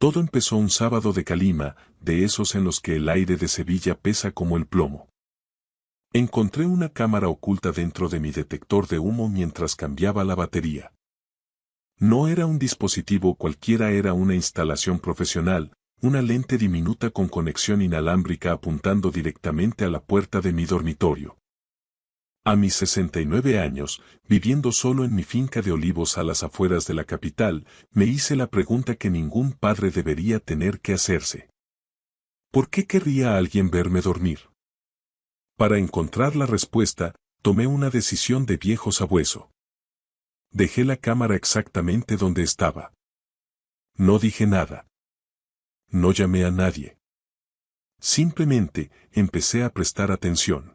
Todo empezó un sábado de calima, de esos en los que el aire de Sevilla pesa como el plomo. Encontré una cámara oculta dentro de mi detector de humo mientras cambiaba la batería. No era un dispositivo cualquiera, era una instalación profesional, una lente diminuta con conexión inalámbrica apuntando directamente a la puerta de mi dormitorio. A mis 69 años, viviendo solo en mi finca de olivos a las afueras de la capital, me hice la pregunta que ningún padre debería tener que hacerse. ¿Por qué querría alguien verme dormir? Para encontrar la respuesta, tomé una decisión de viejo sabueso. Dejé la cámara exactamente donde estaba. No dije nada. No llamé a nadie. Simplemente, empecé a prestar atención.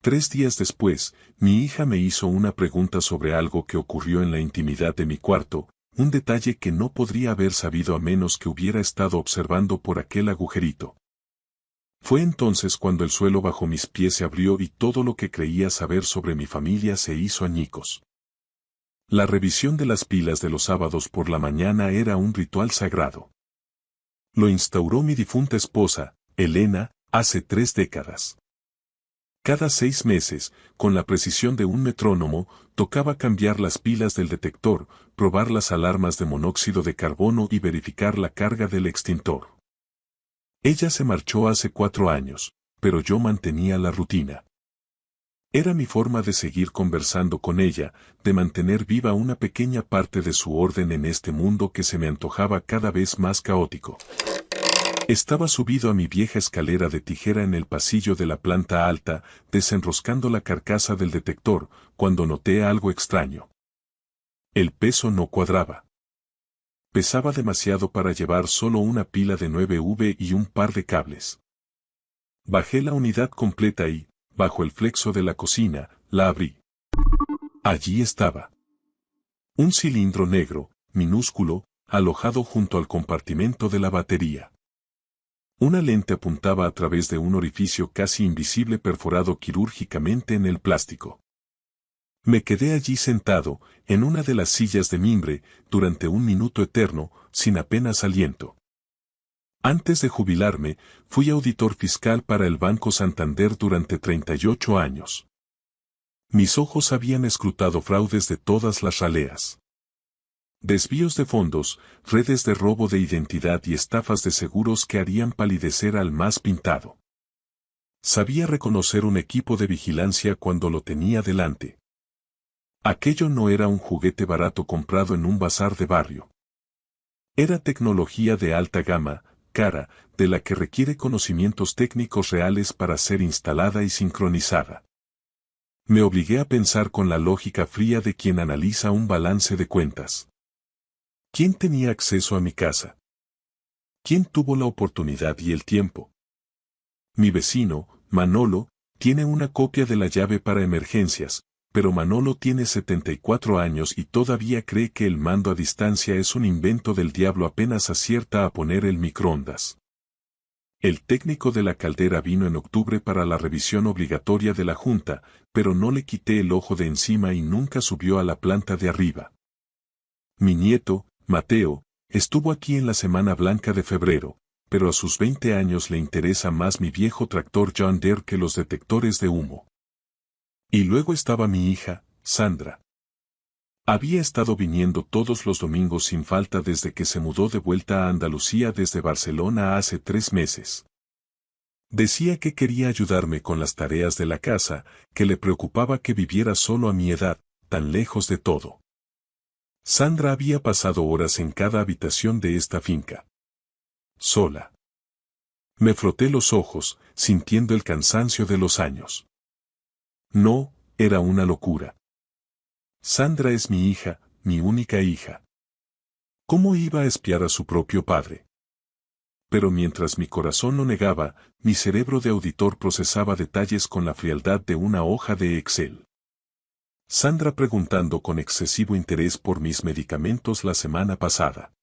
3 días después, mi hija me hizo una pregunta sobre algo que ocurrió en la intimidad de mi cuarto, un detalle que no podría haber sabido a menos que hubiera estado observando por aquel agujerito. Fue entonces cuando el suelo bajo mis pies se abrió y todo lo que creía saber sobre mi familia se hizo añicos. La revisión de las pilas de los sábados por la mañana era un ritual sagrado. Lo instauró mi difunta esposa, Elena, hace 3 décadas. Cada 6 meses, con la precisión de un metrónomo, tocaba cambiar las pilas del detector, probar las alarmas de monóxido de carbono y verificar la carga del extintor. Ella se marchó hace 4 años, pero yo mantenía la rutina. Era mi forma de seguir conversando con ella, de mantener viva una pequeña parte de su orden en este mundo que se me antojaba cada vez más caótico. Estaba subido a mi vieja escalera de tijera en el pasillo de la planta alta, desenroscando la carcasa del detector, cuando noté algo extraño. El peso no cuadraba. Pesaba demasiado para llevar solo una pila de 9V y un par de cables. Bajé la unidad completa y, bajo el flexo de la cocina, la abrí. Allí estaba. Un cilindro negro, minúsculo, alojado junto al compartimento de la batería. Una lente apuntaba a través de un orificio casi invisible perforado quirúrgicamente en el plástico. Me quedé allí sentado, en una de las sillas de mimbre, durante un minuto eterno, sin apenas aliento. Antes de jubilarme, fui auditor fiscal para el Banco Santander durante 38 años. Mis ojos habían escrutado fraudes de todas las raleas. Desvíos de fondos, redes de robo de identidad y estafas de seguros que harían palidecer al más pintado. Sabía reconocer un equipo de vigilancia cuando lo tenía delante. Aquello no era un juguete barato comprado en un bazar de barrio. Era tecnología de alta gama, cara, de la que requiere conocimientos técnicos reales para ser instalada y sincronizada. Me obligué a pensar con la lógica fría de quien analiza un balance de cuentas. ¿Quién tenía acceso a mi casa? ¿Quién tuvo la oportunidad y el tiempo? Mi vecino, Manolo, tiene una copia de la llave para emergencias, pero Manolo tiene 74 años y todavía cree que el mando a distancia es un invento del diablo. Apenas acierta a poner el microondas. El técnico de la caldera vino en octubre para la revisión obligatoria de la junta, pero no le quité el ojo de encima y nunca subió a la planta de arriba. Mi nieto, Mateo, estuvo aquí en la Semana Blanca de febrero, pero a sus 20 años le interesa más mi viejo tractor John Deere que los detectores de humo. Y luego estaba mi hija, Sandra. Había estado viniendo todos los domingos sin falta desde que se mudó de vuelta a Andalucía desde Barcelona hace 3 meses. Decía que quería ayudarme con las tareas de la casa, que le preocupaba que viviera solo a mi edad, tan lejos de todo. Sandra había pasado horas en cada habitación de esta finca. Sola. Me froté los ojos, sintiendo el cansancio de los años. No, era una locura. Sandra es mi hija, mi única hija. ¿Cómo iba a espiar a su propio padre? Pero mientras mi corazón lo negaba, mi cerebro de auditor procesaba detalles con la frialdad de una hoja de Excel. Sandra preguntando con excesivo interés por mis medicamentos la semana pasada.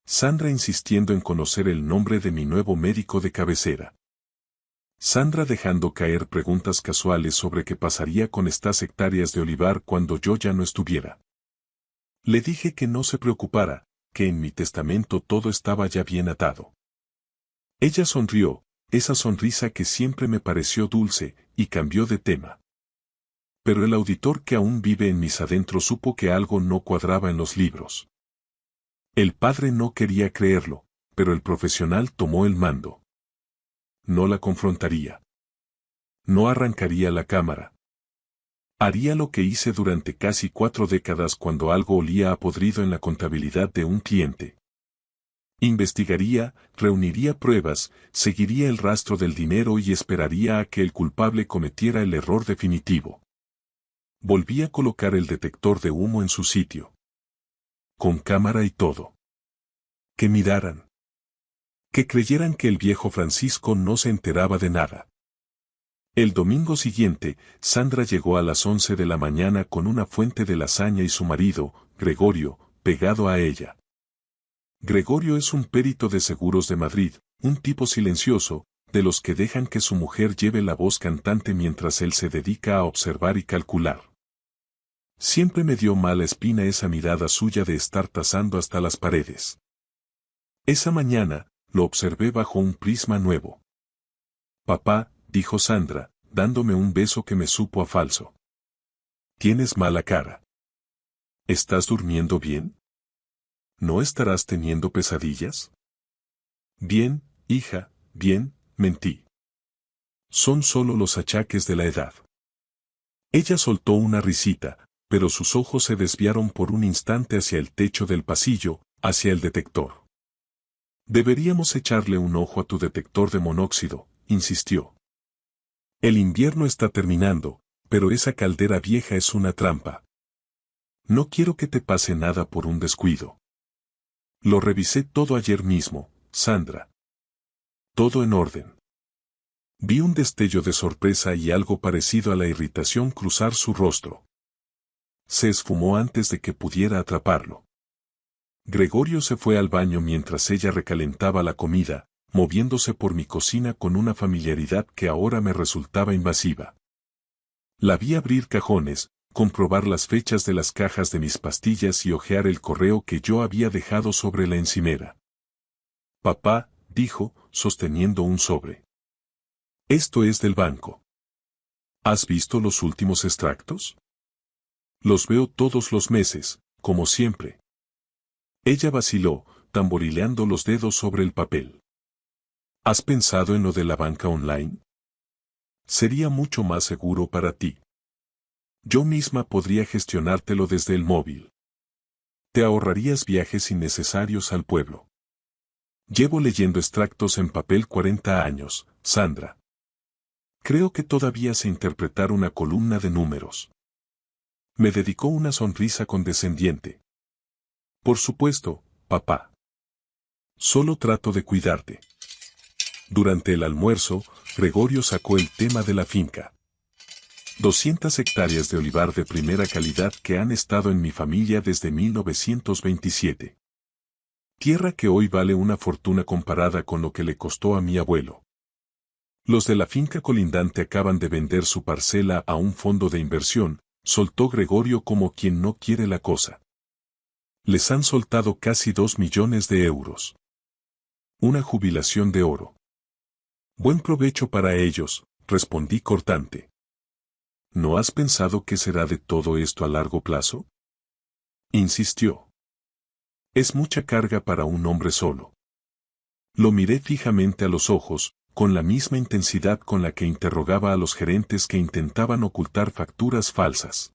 Sandra insistiendo en conocer el nombre de mi nuevo médico de cabecera. Sandra dejando caer preguntas casuales sobre qué pasaría con estas hectáreas de olivar cuando yo ya no estuviera. Le dije que no se preocupara, que en mi testamento todo estaba ya bien atado. Ella sonrió, esa sonrisa que siempre me pareció dulce, y cambió de tema. Pero el auditor que aún vive en mis adentros supo que algo no cuadraba en los libros. El padre no quería creerlo, pero el profesional tomó el mando. No la confrontaría. No arrancaría la cámara. Haría lo que hice durante casi 4 décadas cuando algo olía a podrido en la contabilidad de un cliente. Investigaría, reuniría pruebas, seguiría el rastro del dinero y esperaría a que el culpable cometiera el error definitivo. Volví a colocar el detector de humo en su sitio. Con cámara y todo. Que miraran. Que creyeran que el viejo Francisco no se enteraba de nada. El domingo siguiente, Sandra llegó a las 11 de la mañana con una fuente de lasaña y su marido, Gregorio, pegado a ella. Gregorio es un perito de seguros de Madrid, un tipo silencioso, de los que dejan que su mujer lleve la voz cantante mientras él se dedica a observar y calcular. Siempre me dio mala espina esa mirada suya de estar tasando hasta las paredes. Esa mañana, lo observé bajo un prisma nuevo. Papá, dijo Sandra, dándome un beso que me supo a falso. Tienes mala cara. ¿Estás durmiendo bien? ¿No estarás teniendo pesadillas? Bien, hija, bien, mentí. Son solo los achaques de la edad. Ella soltó una risita, pero sus ojos se desviaron por un instante hacia el techo del pasillo, hacia el detector. Deberíamos echarle un ojo a tu detector de monóxido, insistió. El invierno está terminando, pero esa caldera vieja es una trampa. No quiero que te pase nada por un descuido. Lo revisé todo ayer mismo, Sandra. Todo en orden. Vi un destello de sorpresa y algo parecido a la irritación cruzar su rostro. Se esfumó antes de que pudiera atraparlo. Gregorio se fue al baño mientras ella recalentaba la comida, moviéndose por mi cocina con una familiaridad que ahora me resultaba invasiva. La vi abrir cajones, comprobar las fechas de las cajas de mis pastillas y hojear el correo que yo había dejado sobre la encimera. Papá, dijo, sosteniendo un sobre. Esto es del banco. ¿Has visto los últimos extractos? Los veo todos los meses, como siempre. Ella vaciló, tamborileando los dedos sobre el papel. ¿Has pensado en lo de la banca online? Sería mucho más seguro para ti. Yo misma podría gestionártelo desde el móvil. Te ahorrarías viajes innecesarios al pueblo. Llevo leyendo extractos en papel 40 años, Sandra. Creo que todavía sé interpretar una columna de números. Me dedicó una sonrisa condescendiente. Por supuesto, papá. Solo trato de cuidarte. Durante el almuerzo, Gregorio sacó el tema de la finca. 200 hectáreas de olivar de primera calidad que han estado en mi familia desde 1927. Tierra que hoy vale una fortuna comparada con lo que le costó a mi abuelo. Los de la finca colindante acaban de vender su parcela a un fondo de inversión, soltó Gregorio como quien no quiere la cosa. Les han soltado casi 2 millones de euros. Una jubilación de oro. Buen provecho para ellos, respondí cortante. ¿No has pensado qué será de todo esto a largo plazo? Insistió. Es mucha carga para un hombre solo. Lo miré fijamente a los ojos, con la misma intensidad con la que interrogaba a los gerentes que intentaban ocultar facturas falsas.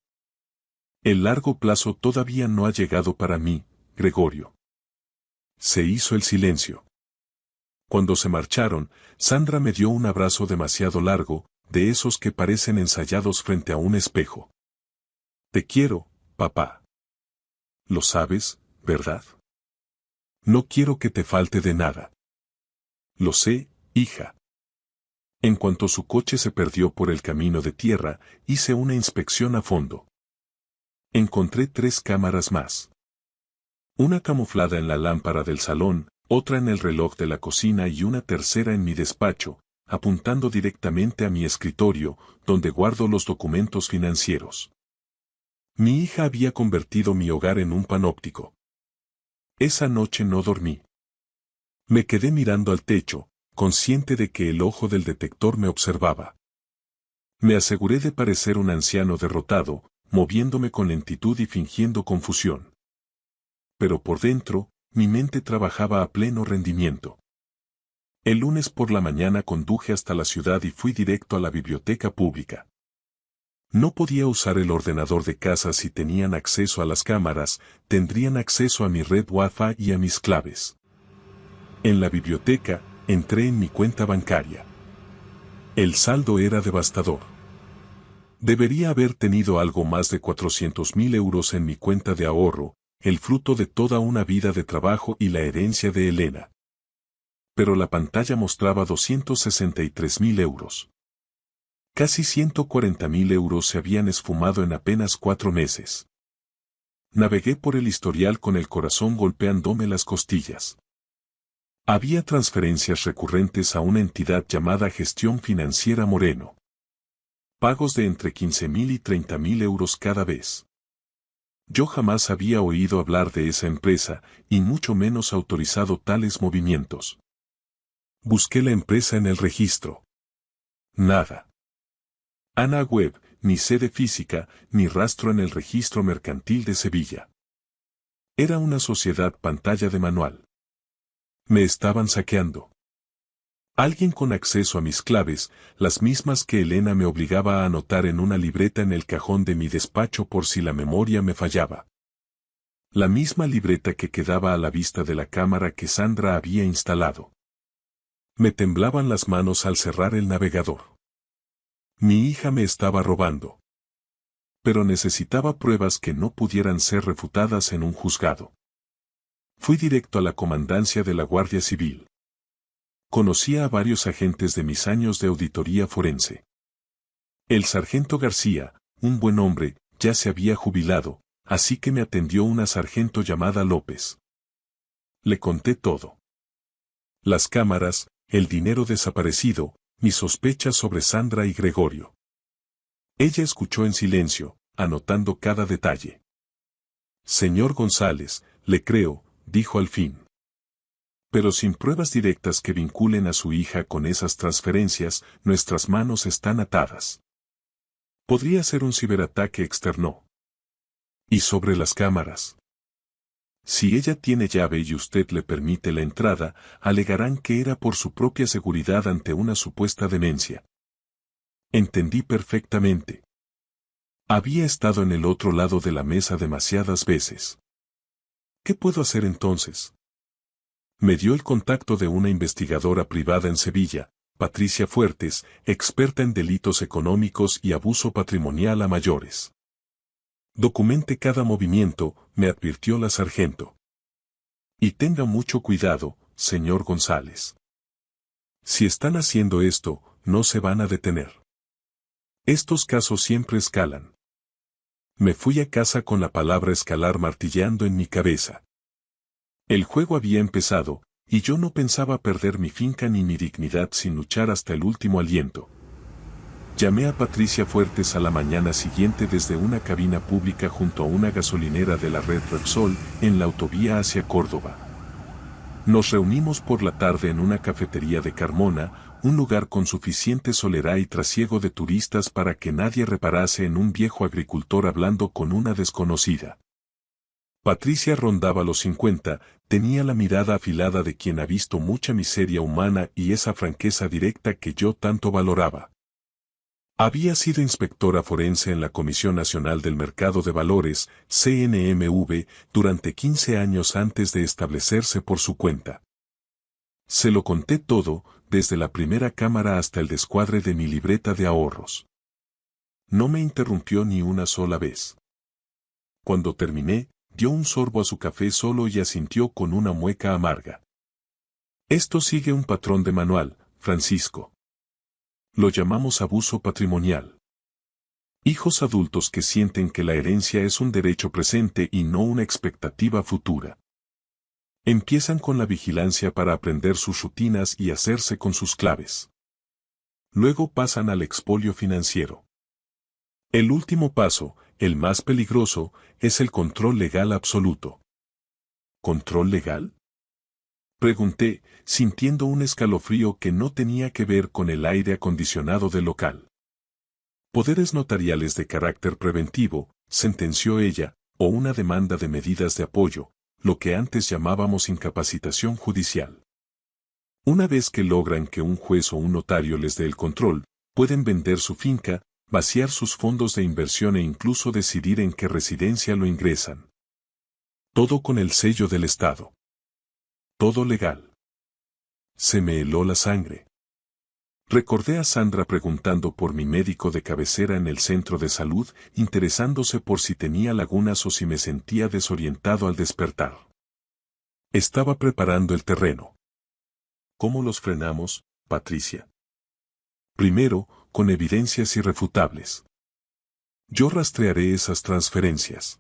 El largo plazo todavía no ha llegado para mí, Gregorio. Se hizo el silencio. Cuando se marcharon, Sandra me dio un abrazo demasiado largo, de esos que parecen ensayados frente a un espejo. Te quiero, papá. Lo sabes, ¿verdad? No quiero que te falte de nada. Lo sé, hija. En cuanto su coche se perdió por el camino de tierra, hice una inspección a fondo. Encontré 3 cámaras más. Una camuflada en la lámpara del salón, otra en el reloj de la cocina y una tercera en mi despacho, apuntando directamente a mi escritorio, donde guardo los documentos financieros. Mi hija había convertido mi hogar en un panóptico. Esa noche no dormí. Me quedé mirando al techo, consciente de que el ojo del detector me observaba. Me aseguré de parecer un anciano derrotado, moviéndome con lentitud y fingiendo confusión. Pero por dentro, mi mente trabajaba a pleno rendimiento. El lunes por la mañana conduje hasta la ciudad y fui directo a la biblioteca pública. No podía usar el ordenador de casa si tenían acceso a las cámaras, tendrían acceso a mi red Wi-Fi y a mis claves. En la biblioteca, entré en mi cuenta bancaria. El saldo era devastador. Debería haber tenido algo más de 400.000 euros en mi cuenta de ahorro, el fruto de toda una vida de trabajo y la herencia de Elena. Pero la pantalla mostraba 263.000 euros. Casi 140.000 euros se habían esfumado en apenas 4 meses. Navegué por el historial con el corazón golpeándome las costillas. Había transferencias recurrentes a una entidad llamada Gestión Financiera Moreno. Pagos de entre 15.000 y 30.000 euros cada vez. Yo jamás había oído hablar de esa empresa, y mucho menos autorizado tales movimientos. Busqué la empresa en el registro. Nada. Ana web, ni sede física, ni rastro en el registro mercantil de Sevilla. Era una sociedad pantalla de manual. Me estaban saqueando. Alguien con acceso a mis claves, las mismas que Elena me obligaba a anotar en una libreta en el cajón de mi despacho por si la memoria me fallaba. La misma libreta que quedaba a la vista de la cámara que Sandra había instalado. Me temblaban las manos al cerrar el navegador. Mi hija me estaba robando. Pero necesitaba pruebas que no pudieran ser refutadas en un juzgado. Fui directo a la comandancia de la Guardia Civil. Conocía a varios agentes de mis años de auditoría forense. El sargento García, un buen hombre, ya se había jubilado, así que me atendió una sargento llamada López. Le conté todo. Las cámaras, el dinero desaparecido, mis sospechas sobre Sandra y Gregorio. Ella escuchó en silencio, anotando cada detalle. Señor González, le creo, dijo al fin. Pero sin pruebas directas que vinculen a su hija con esas transferencias, nuestras manos están atadas. Podría ser un ciberataque externo. ¿Y sobre las cámaras? Si ella tiene llave y usted le permite la entrada, alegarán que era por su propia seguridad ante una supuesta demencia. Entendí perfectamente. Había estado en el otro lado de la mesa demasiadas veces. ¿Qué puedo hacer entonces? Me dio el contacto de una investigadora privada en Sevilla, Patricia Fuertes, experta en delitos económicos y abuso patrimonial a mayores. Documente cada movimiento, me advirtió la sargento. Y tenga mucho cuidado, señor González. Si están haciendo esto, no se van a detener. Estos casos siempre escalan. Me fui a casa con la palabra escalar martilleando en mi cabeza. El juego había empezado, y yo no pensaba perder mi finca ni mi dignidad sin luchar hasta el último aliento. Llamé a Patricia Fuertes a la mañana siguiente desde una cabina pública junto a una gasolinera de la red Repsol, en la autovía hacia Córdoba. Nos reunimos por la tarde en una cafetería de Carmona, un lugar con suficiente soledad y trasiego de turistas para que nadie reparase en un viejo agricultor hablando con una desconocida. Patricia rondaba los 50, tenía la mirada afilada de quien ha visto mucha miseria humana y esa franqueza directa que yo tanto valoraba. Había sido inspectora forense en la Comisión Nacional del Mercado de Valores, CNMV, durante 15 años antes de establecerse por su cuenta. Se lo conté todo, desde la primera cámara hasta el descuadre de mi libreta de ahorros. No me interrumpió ni una sola vez. Cuando terminé, dio un sorbo a su café solo y asintió con una mueca amarga. Esto sigue un patrón de manual, Francisco. Lo llamamos abuso patrimonial. Hijos adultos que sienten que la herencia es un derecho presente y no una expectativa futura. Empiezan con la vigilancia para aprender sus rutinas y hacerse con sus claves. Luego pasan al expolio financiero. El último paso, el más peligroso, es el control legal absoluto. ¿Control legal? Pregunté, sintiendo un escalofrío que no tenía que ver con el aire acondicionado del local. Poderes notariales de carácter preventivo, sentenció ella, o una demanda de medidas de apoyo, lo que antes llamábamos incapacitación judicial. Una vez que logran que un juez o un notario les dé el control, pueden vender su finca, vaciar sus fondos de inversión e incluso decidir en qué residencia lo ingresan. Todo con el sello del Estado. Todo legal. Se me heló la sangre. Recordé a Sandra preguntando por mi médico de cabecera en el centro de salud, interesándose por si tenía lagunas o si me sentía desorientado al despertar. Estaba preparando el terreno. ¿Cómo los frenamos, Patricia? Primero, con evidencias irrefutables. Yo rastrearé esas transferencias.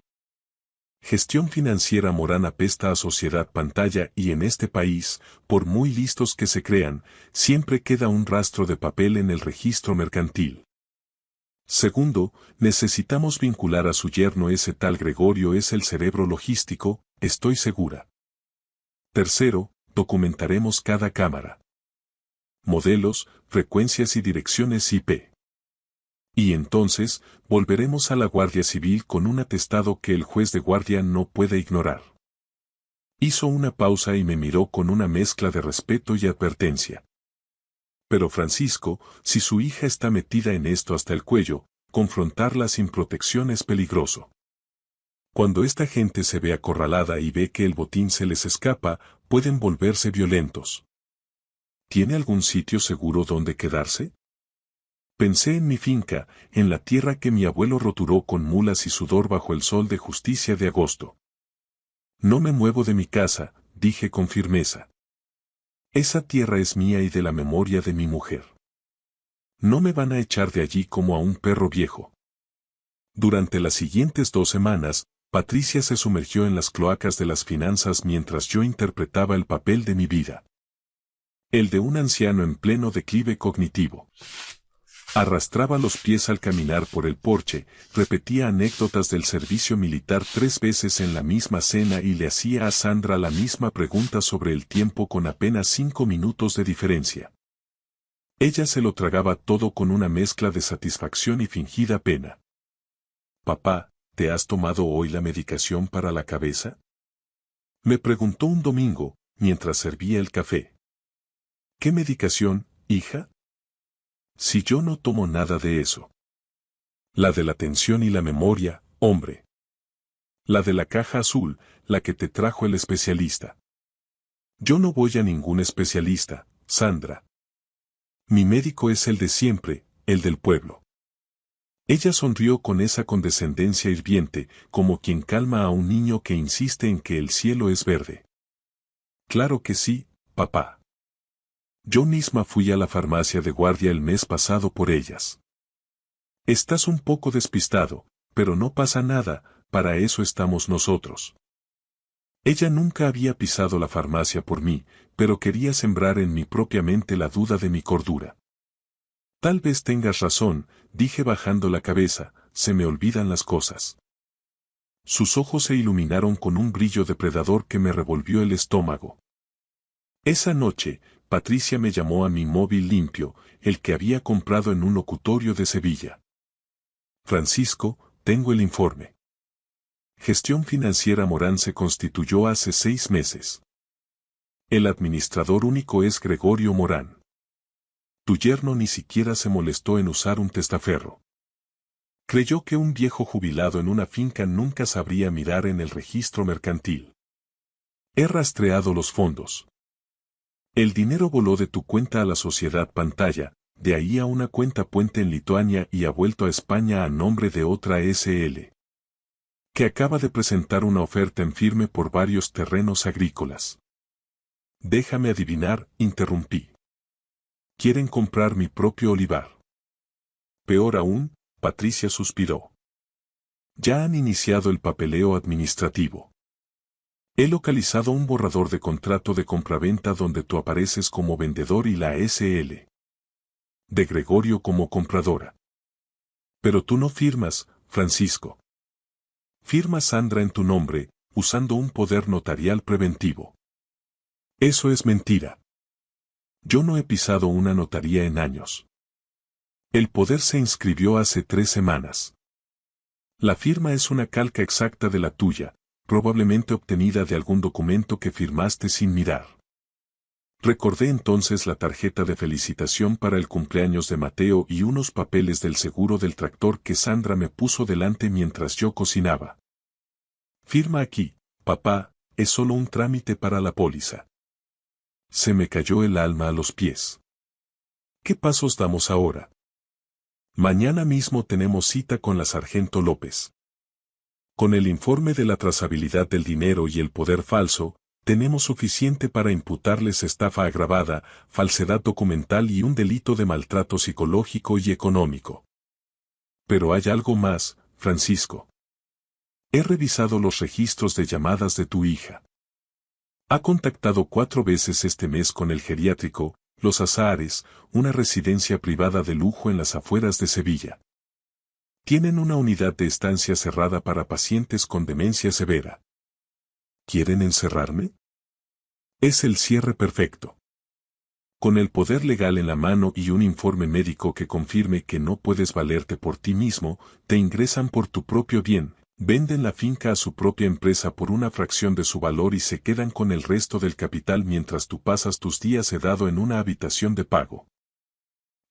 Gestión financiera Morán apesta a sociedad pantalla y en este país, por muy listos que se crean, siempre queda un rastro de papel en el registro mercantil. Segundo, necesitamos vincular a su yerno. Ese tal Gregorio es el cerebro logístico, estoy segura. Tercero, documentaremos cada cámara. Modelos, frecuencias y direcciones IP. Y entonces, volveremos a la Guardia Civil con un atestado que el juez de guardia no puede ignorar. Hizo una pausa y me miró con una mezcla de respeto y advertencia. Pero Francisco, si su hija está metida en esto hasta el cuello, confrontarla sin protección es peligroso. Cuando esta gente se ve acorralada y ve que el botín se les escapa, pueden volverse violentos. ¿Tiene algún sitio seguro donde quedarse? Pensé en mi finca, en la tierra que mi abuelo roturó con mulas y sudor bajo el sol de justicia de agosto. No me muevo de mi casa, dije con firmeza. Esa tierra es mía y de la memoria de mi mujer. No me van a echar de allí como a un perro viejo. Durante las siguientes 2 semanas, Patricia se sumergió en las cloacas de las finanzas mientras yo interpretaba el papel de mi vida. El de un anciano en pleno declive cognitivo. Arrastraba los pies al caminar por el porche, repetía anécdotas del servicio militar 3 veces en la misma cena y le hacía a Sandra la misma pregunta sobre el tiempo con apenas 5 minutos de diferencia. Ella se lo tragaba todo con una mezcla de satisfacción y fingida pena. «Papá, ¿te has tomado hoy la medicación para la cabeza?», me preguntó un domingo, mientras servía el café. «¿Qué medicación, hija?». Si yo no tomo nada de eso. La de la atención y la memoria, hombre. La de la caja azul, la que te trajo el especialista. Yo no voy a ningún especialista, Sandra. Mi médico es el de siempre, el del pueblo. Ella sonrió con esa condescendencia hirviente, como quien calma a un niño que insiste en que el cielo es verde. Claro que sí, papá. Yo misma fui a la farmacia de guardia el mes pasado por ellas. Estás un poco despistado, pero no pasa nada, para eso estamos nosotros. Ella nunca había pisado la farmacia por mí, pero quería sembrar en mi propia mente la duda de mi cordura. Tal vez tengas razón, dije bajando la cabeza, se me olvidan las cosas. Sus ojos se iluminaron con un brillo depredador que me revolvió el estómago. Esa noche, Patricia me llamó a mi móvil limpio, el que había comprado en un locutorio de Sevilla. Francisco, tengo el informe. Gestión Financiera Morán se constituyó hace 6 meses. El administrador único es Gregorio Morán. Tu yerno ni siquiera se molestó en usar un testaferro. Creyó que un viejo jubilado en una finca nunca sabría mirar en el registro mercantil. He rastreado los fondos. El dinero voló de tu cuenta a la sociedad pantalla, de ahí a una cuenta puente en Lituania y ha vuelto a España a nombre de otra SL. Que acaba de presentar una oferta en firme por varios terrenos agrícolas. Déjame adivinar, interrumpí. Quieren comprar mi propio olivar. Peor aún, Patricia suspiró. Ya han iniciado el papeleo administrativo. He localizado un borrador de contrato de compraventa donde tú apareces como vendedor y la SL. De Gregorio como compradora. Pero tú no firmas, Francisco. Firma Sandra en tu nombre, usando un poder notarial preventivo. Eso es mentira. Yo no he pisado una notaría en años. El poder se inscribió hace 3 semanas. La firma es una calca exacta de la tuya, probablemente obtenida de algún documento que firmaste sin mirar. Recordé entonces la tarjeta de felicitación para el cumpleaños de Mateo y unos papeles del seguro del tractor que Sandra me puso delante mientras yo cocinaba. Firma aquí, papá, es solo un trámite para la póliza. Se me cayó el alma a los pies. ¿Qué pasos damos ahora? Mañana mismo tenemos cita con la sargento López. Con el informe de la trazabilidad del dinero y el poder falso, tenemos suficiente para imputarles estafa agravada, falsedad documental y un delito de maltrato psicológico y económico. Pero hay algo más, Francisco. He revisado los registros de llamadas de tu hija. Ha contactado 4 veces este mes con el geriátrico, Los Azahares, una residencia privada de lujo en las afueras de Sevilla. Tienen una unidad de estancia cerrada para pacientes con demencia severa. ¿Quieren encerrarme? Es el cierre perfecto. Con el poder legal en la mano y un informe médico que confirme que no puedes valerte por ti mismo, te ingresan por tu propio bien, venden la finca a su propia empresa por una fracción de su valor y se quedan con el resto del capital mientras tú pasas tus días sedado en una habitación de pago.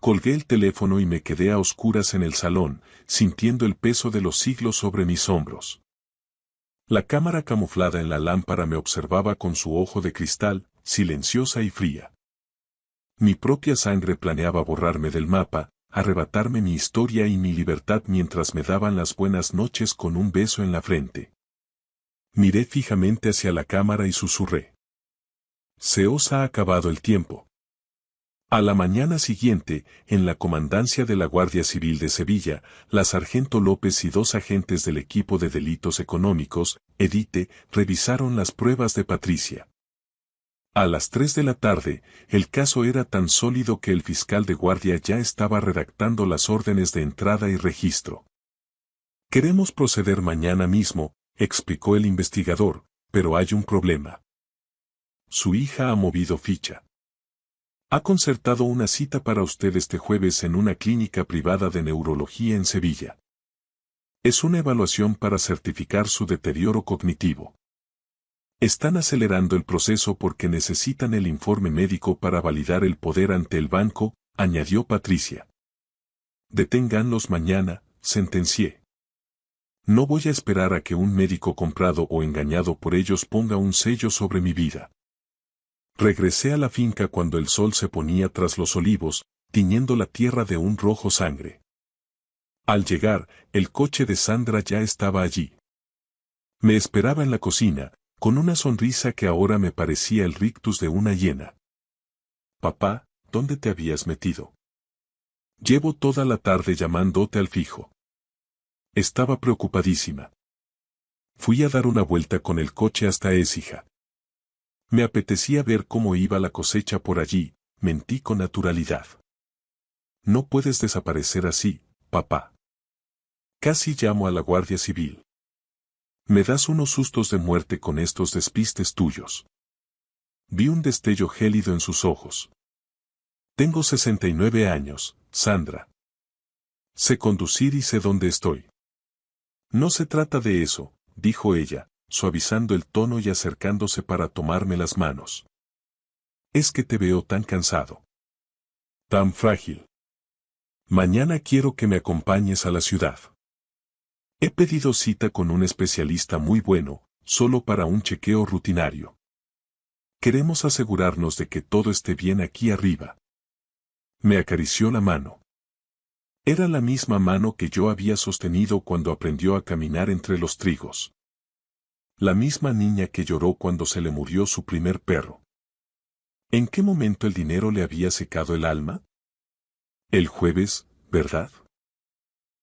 Colgué el teléfono y me quedé a oscuras en el salón, sintiendo el peso de los siglos sobre mis hombros. La cámara camuflada en la lámpara me observaba con su ojo de cristal, silenciosa y fría. Mi propia sangre planeaba borrarme del mapa, arrebatarme mi historia y mi libertad mientras me daban las buenas noches con un beso en la frente. Miré fijamente hacia la cámara y susurré. Se os ha acabado el tiempo. A la mañana siguiente, en la comandancia de la Guardia Civil de Sevilla, la sargento López y 2 agentes del equipo de delitos económicos, EDITE, revisaron las pruebas de Patricia. A las 3 de la tarde, el caso era tan sólido que el fiscal de guardia ya estaba redactando las órdenes de entrada y registro. Queremos proceder mañana mismo, explicó el investigador, pero hay un problema. Su hija ha movido ficha. Ha concertado una cita para usted este jueves en una clínica privada de neurología en Sevilla. Es una evaluación para certificar su deterioro cognitivo. Están acelerando el proceso porque necesitan el informe médico para validar el poder ante el banco, añadió Patricia. Deténganlos mañana, sentencié. No voy a esperar a que un médico comprado o engañado por ellos ponga un sello sobre mi vida. Regresé a la finca cuando el sol se ponía tras los olivos, tiñendo la tierra de un rojo sangre. Al llegar, el coche de Sandra ya estaba allí. Me esperaba en la cocina, con una sonrisa que ahora me parecía el rictus de una hiena. Papá, ¿dónde te habías metido? Llevo toda la tarde llamándote al fijo. Estaba preocupadísima. Fui a dar una vuelta con el coche hasta Écija. Me apetecía ver cómo iba la cosecha por allí, mentí con naturalidad. No puedes desaparecer así, papá. Casi llamo a la Guardia Civil. Me das unos sustos de muerte con estos despistes tuyos. Vi un destello gélido en sus ojos. Tengo 69 años, Sandra. Sé conducir y sé dónde estoy. No se trata de eso, dijo ella, suavizando el tono y acercándose para tomarme las manos. Es que te veo tan cansado. Tan frágil. Mañana quiero que me acompañes a la ciudad. He pedido cita con un especialista muy bueno, solo para un chequeo rutinario. Queremos asegurarnos de que todo esté bien aquí arriba. Me acarició la mano. Era la misma mano que yo había sostenido cuando aprendió a caminar entre los trigos. La misma niña que lloró cuando se le murió su primer perro. ¿En qué momento el dinero le había secado el alma? El jueves, ¿verdad?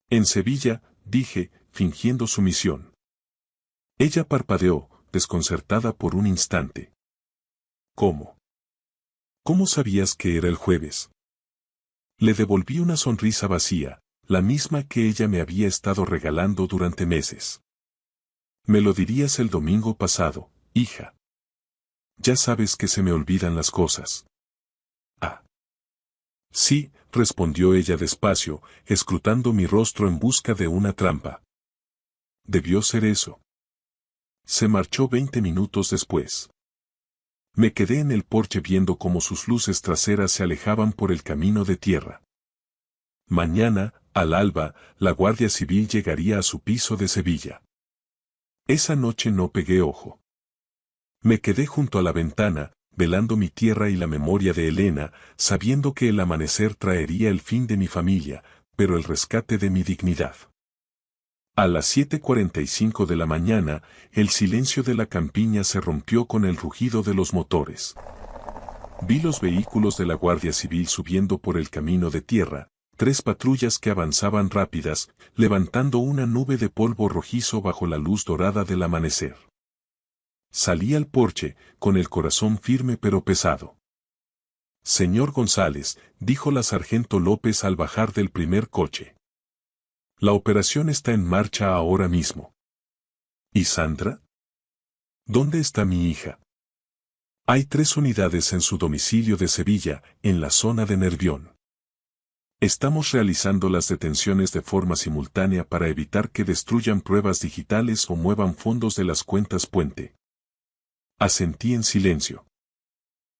En Sevilla, dije, fingiendo sumisión. Ella parpadeó, desconcertada por un instante. ¿Cómo? ¿Cómo sabías que era el jueves? Le devolví una sonrisa vacía, la misma que ella me había estado regalando durante meses. Me lo dirías el domingo pasado, hija. Ya sabes que se me olvidan las cosas. Ah. Sí, respondió ella despacio, escrutando mi rostro en busca de una trampa. Debió ser eso. Se marchó 20 minutos después. Me quedé en el porche viendo cómo sus luces traseras se alejaban por el camino de tierra. Mañana, al alba, la Guardia Civil llegaría a su piso de Sevilla. Esa noche no pegué ojo. Me quedé junto a la ventana, velando mi tierra y la memoria de Elena, sabiendo que el amanecer traería el fin de mi familia, pero el rescate de mi dignidad. A las 7:45 de la mañana, el silencio de la campiña se rompió con el rugido de los motores. Vi los vehículos de la Guardia Civil subiendo por el camino de tierra, 3 patrullas que avanzaban rápidas, levantando una nube de polvo rojizo bajo la luz dorada del amanecer. Salí al porche, con el corazón firme pero pesado. Señor González, dijo la sargento López al bajar del primer coche. La operación está en marcha ahora mismo. ¿Y Sandra? ¿Dónde está mi hija? Hay 3 unidades en su domicilio de Sevilla, en la zona de Nervión. Estamos realizando las detenciones de forma simultánea para evitar que destruyan pruebas digitales o muevan fondos de las cuentas puente. Asentí en silencio.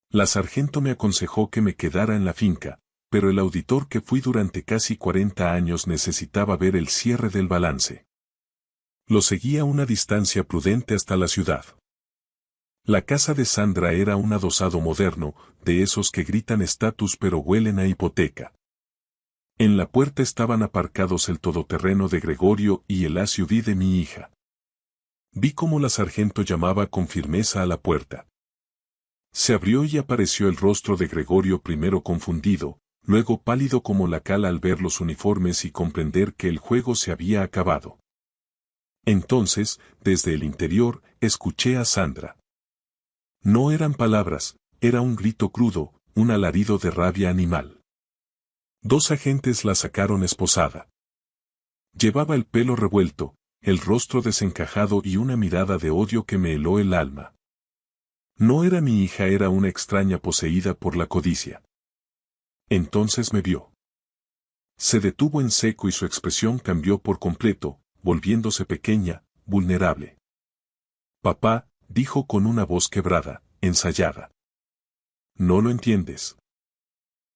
La sargento me aconsejó que me quedara en la finca, pero el auditor que fui durante casi 40 años necesitaba ver el cierre del balance. Lo seguí a una distancia prudente hasta la ciudad. La casa de Sandra era un adosado moderno, de esos que gritan estatus pero huelen a hipoteca. En la puerta estaban aparcados el todoterreno de Gregorio y el SUV de mi hija. Vi cómo la sargento llamaba con firmeza a la puerta. Se abrió y apareció el rostro de Gregorio, primero confundido, luego pálido como la cal al ver los uniformes y comprender que el juego se había acabado. Entonces, desde el interior, escuché a Sandra. No eran palabras, era un grito crudo, un alarido de rabia animal. 2 agentes la sacaron esposada. Llevaba el pelo revuelto, el rostro desencajado y una mirada de odio que me heló el alma. No era mi hija, era una extraña poseída por la codicia. Entonces me vio. Se detuvo en seco y su expresión cambió por completo, volviéndose pequeña, vulnerable. Papá, dijo con una voz quebrada, ensayada. No lo entiendes.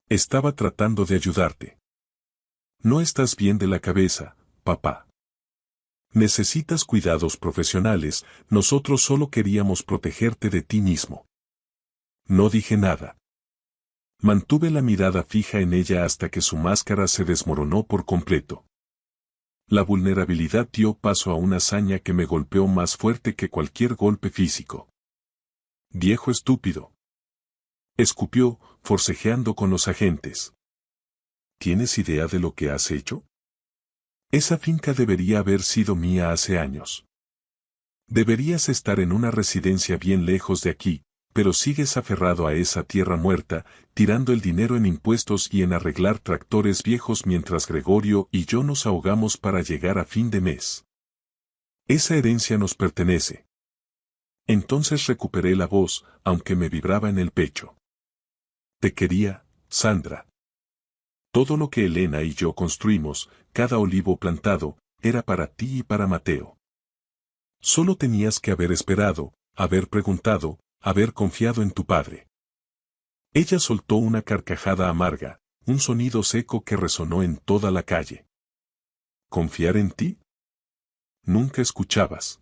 Estaba tratando de ayudarte. No estás bien de la cabeza, papá. Necesitas cuidados profesionales, nosotros solo queríamos protegerte de ti mismo. No dije nada. Mantuve la mirada fija en ella hasta que su máscara se desmoronó por completo. La vulnerabilidad dio paso a una hazaña que me golpeó más fuerte que cualquier golpe físico. Viejo estúpido. Escupió, forcejeando con los agentes. ¿Tienes idea de lo que has hecho? Esa finca debería haber sido mía hace años. Deberías estar en una residencia bien lejos de aquí, pero sigues aferrado a esa tierra muerta, tirando el dinero en impuestos y en arreglar tractores viejos mientras Gregorio y yo nos ahogamos para llegar a fin de mes. Esa herencia nos pertenece. Entonces recuperé la voz, aunque me vibraba en el pecho. Te quería, Sandra. Todo lo que Elena y yo construimos, cada olivo plantado, era para ti y para Mateo. Solo tenías que haber esperado, haber preguntado, haber confiado en tu padre. Ella soltó una carcajada amarga, un sonido seco que resonó en toda la calle. ¿Confiar en ti? Nunca escuchabas.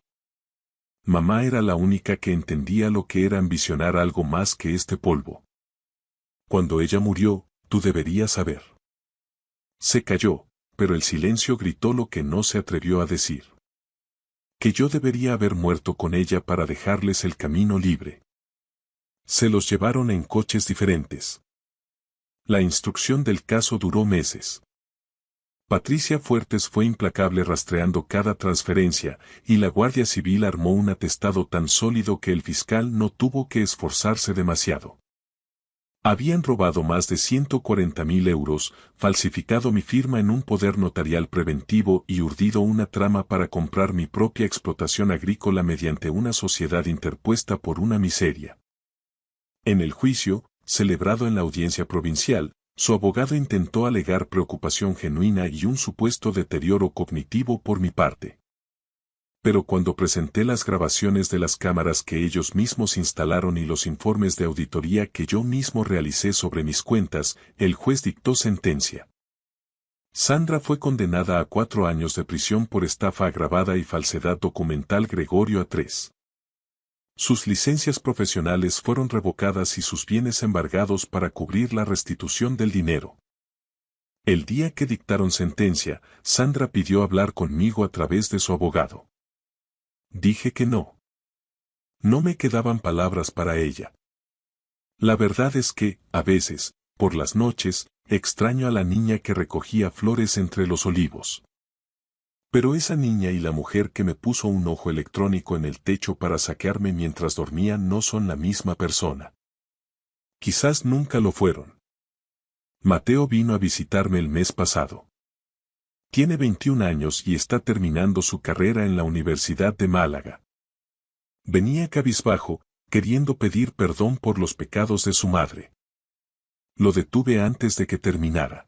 Mamá era la única que entendía lo que era ambicionar algo más que este polvo. Cuando ella murió, tú deberías saber. Se calló, pero el silencio gritó lo que no se atrevió a decir. Que yo debería haber muerto con ella para dejarles el camino libre. Se los llevaron en coches diferentes. La instrucción del caso duró meses. Patricia Fuertes fue implacable rastreando cada transferencia, y la Guardia Civil armó un atestado tan sólido que el fiscal no tuvo que esforzarse demasiado. Habían robado más de 140.000 euros, falsificado mi firma en un poder notarial preventivo y urdido una trama para comprar mi propia explotación agrícola mediante una sociedad interpuesta por una miseria. En el juicio, celebrado en la audiencia provincial, su abogado intentó alegar preocupación genuina y un supuesto deterioro cognitivo por mi parte. Pero cuando presenté las grabaciones de las cámaras que ellos mismos instalaron y los informes de auditoría que yo mismo realicé sobre mis cuentas, el juez dictó sentencia. Sandra fue condenada a 4 años de prisión por estafa agravada y falsedad documental, Gregorio a 3. Sus licencias profesionales fueron revocadas y sus bienes embargados para cubrir la restitución del dinero. El día que dictaron sentencia, Sandra pidió hablar conmigo a través de su abogado. Dije que no. No me quedaban palabras para ella. La verdad es que, a veces, por las noches, extraño a la niña que recogía flores entre los olivos. Pero esa niña y la mujer que me puso un ojo electrónico en el techo para saquearme mientras dormía no son la misma persona. Quizás nunca lo fueron. Mateo vino a visitarme el mes pasado. Tiene 21 años y está terminando su carrera en la Universidad de Málaga. Venía cabizbajo, queriendo pedir perdón por los pecados de su madre. Lo detuve antes de que terminara.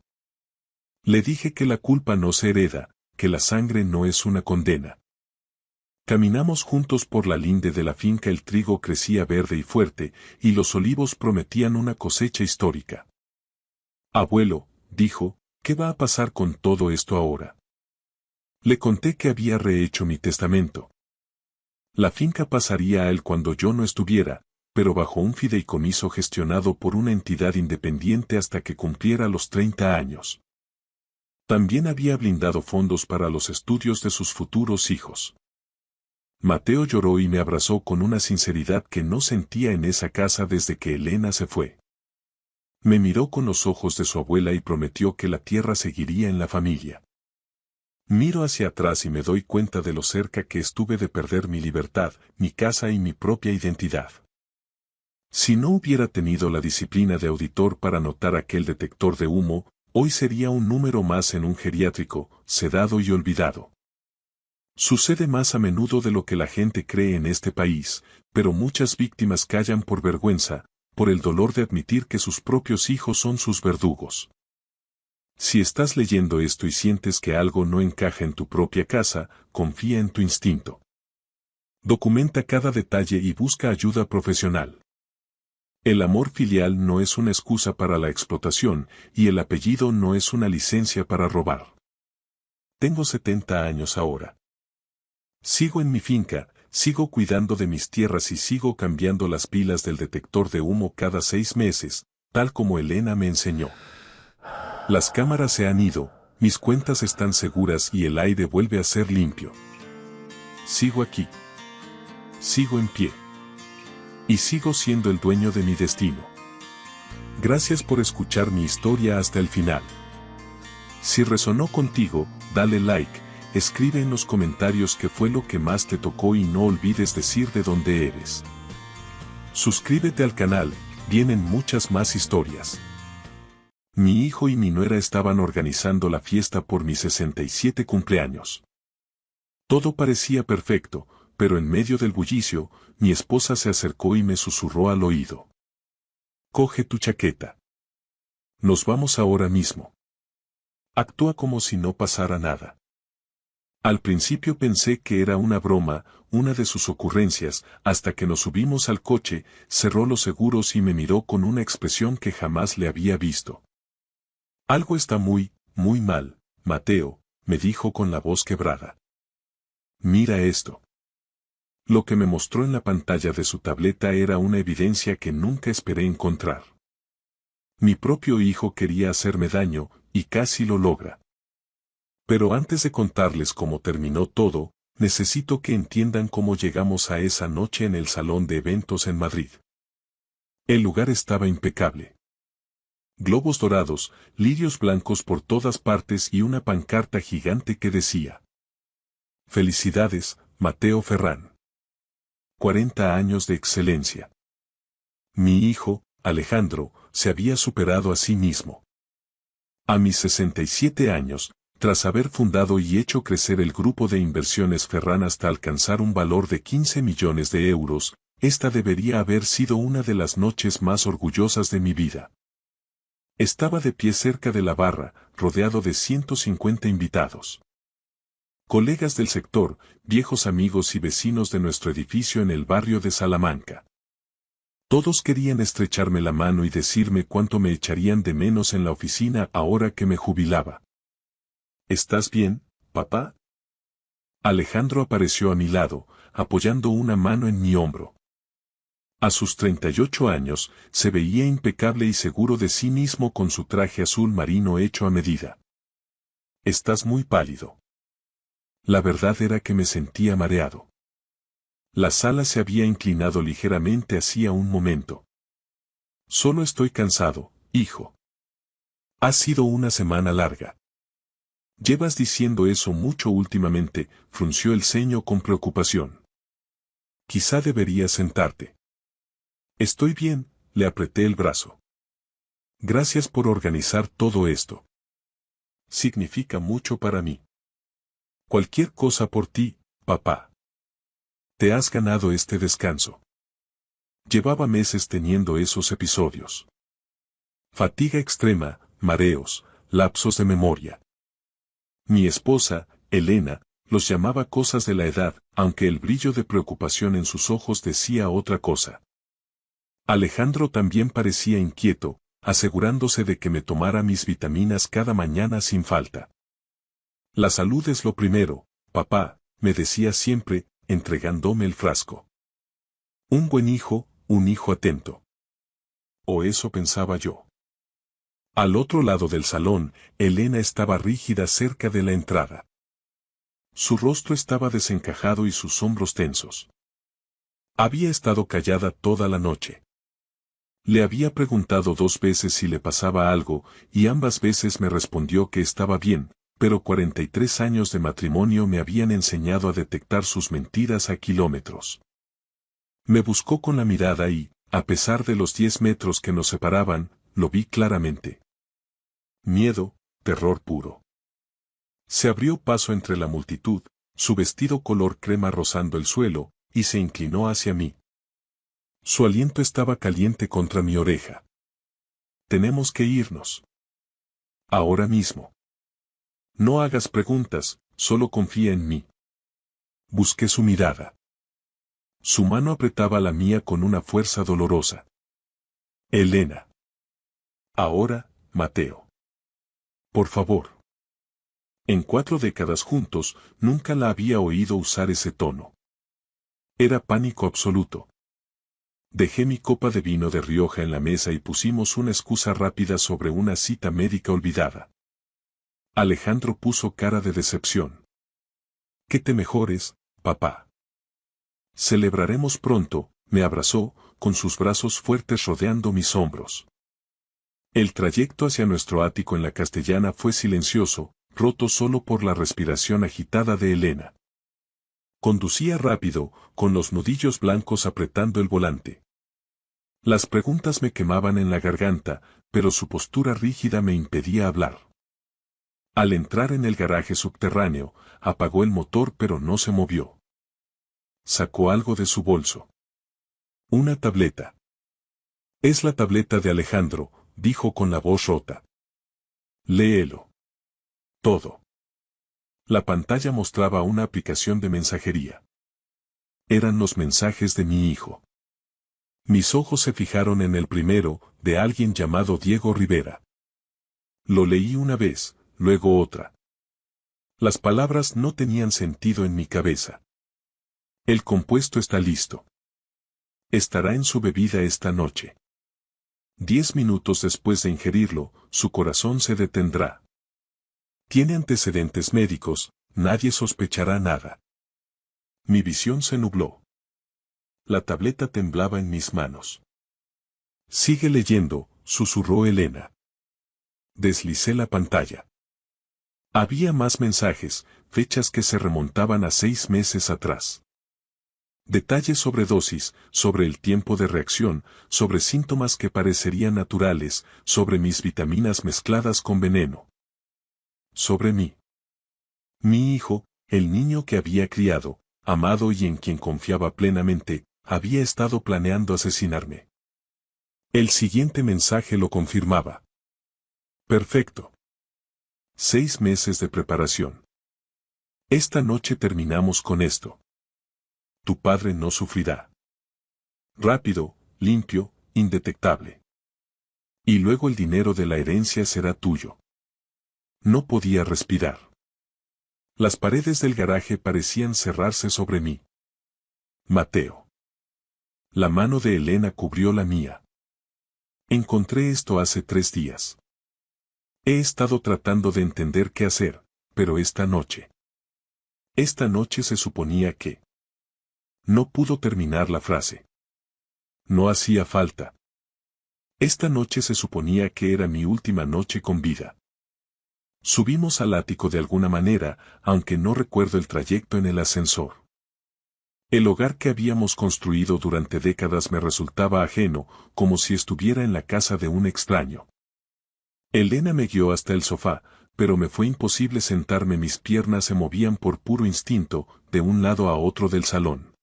Le dije que la culpa no se hereda, que la sangre no es una condena. Caminamos juntos por la linde de la finca. El trigo crecía verde y fuerte, y los olivos prometían una cosecha histórica. Abuelo, dijo, ¿qué va a pasar con todo esto ahora? Le conté que había rehecho mi testamento. La finca pasaría a él cuando yo no estuviera, pero bajo un fideicomiso gestionado por una entidad independiente hasta que cumpliera los 30 años. También había blindado fondos para los estudios de sus futuros hijos. Mateo lloró y me abrazó con una sinceridad que no sentía en esa casa desde que Elena se fue. Me miró con los ojos de su abuela y prometió que la tierra seguiría en la familia. Miro hacia atrás y me doy cuenta de lo cerca que estuve de perder mi libertad, mi casa y mi propia identidad. Si no hubiera tenido la disciplina de auditor para notar aquel detector de humo, hoy sería un número más en un geriátrico, sedado y olvidado. Sucede más a menudo de lo que la gente cree en este país, pero muchas víctimas callan por vergüenza, por el dolor de admitir que sus propios hijos son sus verdugos. Si estás leyendo esto y sientes que algo no encaja en tu propia casa, confía en tu instinto. Documenta cada detalle y busca ayuda profesional. El amor filial no es una excusa para la explotación, y el apellido no es una licencia para robar. Tengo 70 años ahora. Sigo en mi finca, sigo cuidando de mis tierras y sigo cambiando las pilas del detector de humo cada 6 meses, tal como Elena me enseñó. Las cámaras se han ido, mis cuentas están seguras y el aire vuelve a ser limpio. Sigo aquí. Sigo en pie. Y sigo siendo el dueño de mi destino. Gracias por escuchar mi historia hasta el final. Si resonó contigo, dale like, escribe en los comentarios qué fue lo que más te tocó y no olvides decir de dónde eres. Suscríbete al canal, vienen muchas más historias. Mi hijo y mi nuera estaban organizando la fiesta por mi 67 cumpleaños. Todo parecía perfecto, pero en medio del bullicio, mi esposa se acercó y me susurró al oído. Coge tu chaqueta. Nos vamos ahora mismo. Actúa como si no pasara nada. Al principio pensé que era una broma, una de sus ocurrencias, hasta que nos subimos al coche, cerró los seguros y me miró con una expresión que jamás le había visto. Algo está muy mal, Mateo, me dijo con la voz quebrada. Mira esto. Lo que me mostró en la pantalla de su tableta era una evidencia que nunca esperé encontrar. Mi propio hijo quería hacerme daño, y casi lo logra. Pero antes de contarles cómo terminó todo, necesito que entiendan cómo llegamos a esa noche en el salón de eventos en Madrid. El lugar estaba impecable. Globos dorados, lirios blancos por todas partes y una pancarta gigante que decía: Felicidades, Mateo Ferrán. 40 años de excelencia. Mi hijo, Alejandro, se había superado a sí mismo. A mis 67 años, tras haber fundado y hecho crecer el grupo de inversiones Ferran hasta alcanzar un valor de 15 millones de euros, esta debería haber sido una de las noches más orgullosas de mi vida. Estaba de pie cerca de la barra, rodeado de 150 invitados. Colegas del sector, viejos amigos y vecinos de nuestro edificio en el barrio de Salamanca. Todos querían estrecharme la mano y decirme cuánto me echarían de menos en la oficina ahora que me jubilaba. ¿Estás bien, papá? Alejandro apareció a mi lado, apoyando una mano en mi hombro. A sus 38 años, se veía impecable y seguro de sí mismo con su traje azul marino hecho a medida. Estás muy pálido. La verdad era que me sentía mareado. La sala se había inclinado ligeramente hacía un momento. Solo estoy cansado, hijo. Ha sido una semana larga. Llevas diciendo eso mucho últimamente, frunció el ceño con preocupación. Quizá deberías sentarte. Estoy bien, le apreté el brazo. Gracias por organizar todo esto. Significa mucho para mí. Cualquier cosa por ti, papá. Te has ganado este descanso. Llevaba meses teniendo esos episodios. Fatiga extrema, mareos, lapsos de memoria. Mi esposa, Elena, los llamaba cosas de la edad, aunque el brillo de preocupación en sus ojos decía otra cosa. Alejandro también parecía inquieto, asegurándose de que me tomara mis vitaminas cada mañana sin falta. La salud es lo primero, papá, me decía siempre, entregándome el frasco. Un buen hijo, un hijo atento. O eso pensaba yo. Al otro lado del salón, Elena estaba rígida cerca de la entrada. Su rostro estaba desencajado y sus hombros tensos. Había estado callada toda la noche. Le había preguntado 2 veces si le pasaba algo, y ambas veces me respondió que estaba bien, pero 43 años de matrimonio me habían enseñado a detectar sus mentiras a kilómetros. Me buscó con la mirada y, a pesar de los 10 metros que nos separaban, lo vi claramente. Miedo, terror puro. Se abrió paso entre la multitud, su vestido color crema rozando el suelo, y se inclinó hacia mí. Su aliento estaba caliente contra mi oreja. Tenemos que irnos. Ahora mismo. No hagas preguntas, solo confía en mí. Busqué su mirada. Su mano apretaba la mía con una fuerza dolorosa. Elena. Ahora, Mateo. Por favor. En 4 décadas juntos, nunca la había oído usar ese tono. Era pánico absoluto. Dejé mi copa de vino de Rioja en la mesa y pusimos una excusa rápida sobre una cita médica olvidada. Alejandro puso cara de decepción. Que te mejores, papá. Celebraremos pronto, me abrazó, con sus brazos fuertes rodeando mis hombros. El trayecto hacia nuestro ático en la Castellana fue silencioso, roto solo por la respiración agitada de Elena. Conducía rápido, con los nudillos blancos apretando el volante. Las preguntas me quemaban en la garganta, pero su postura rígida me impedía hablar. Al entrar en el garaje subterráneo, apagó el motor pero no se movió. Sacó algo de su bolso. Una tableta. Es la tableta de Alejandro, dijo con la voz rota. Léelo. Todo. La pantalla mostraba una aplicación de mensajería. Eran los mensajes de mi hijo. Mis ojos se fijaron en el primero, de alguien llamado Diego Rivera. Lo leí una vez, luego otra. Las palabras no tenían sentido en mi cabeza. El compuesto está listo. Estará en su bebida esta noche. 10 minutos después de ingerirlo, su corazón se detendrá. Tiene antecedentes médicos, nadie sospechará nada. Mi visión se nubló. La tableta temblaba en mis manos. Sigue leyendo, susurró Elena. Deslicé la pantalla. Había más mensajes, fechas que se remontaban a 6 meses atrás. Detalles sobre dosis, sobre el tiempo de reacción, sobre síntomas que parecerían naturales, sobre mis vitaminas mezcladas con veneno. Sobre mí. Mi hijo, el niño que había criado, amado y en quien confiaba plenamente, había estado planeando asesinarme. El siguiente mensaje lo confirmaba. Perfecto. 6 meses de preparación. Esta noche terminamos con esto. Tu padre no sufrirá. Rápido, limpio, indetectable. Y luego el dinero de la herencia será tuyo. No podía respirar. Las paredes del garaje parecían cerrarse sobre mí. Mateo. La mano de Elena cubrió la mía. Encontré esto hace 3 días. He estado tratando de entender qué hacer, pero esta noche se suponía que... No pudo terminar la frase. No hacía falta. Esta noche se suponía que era mi última noche con vida. Subimos al ático de alguna manera, aunque no recuerdo el trayecto en el ascensor. El hogar que habíamos construido durante décadas me resultaba ajeno, como si estuviera en la casa de un extraño. Elena me guió hasta el sofá, pero me fue imposible sentarme, mis piernas se movían por puro instinto, de un lado a otro del salón.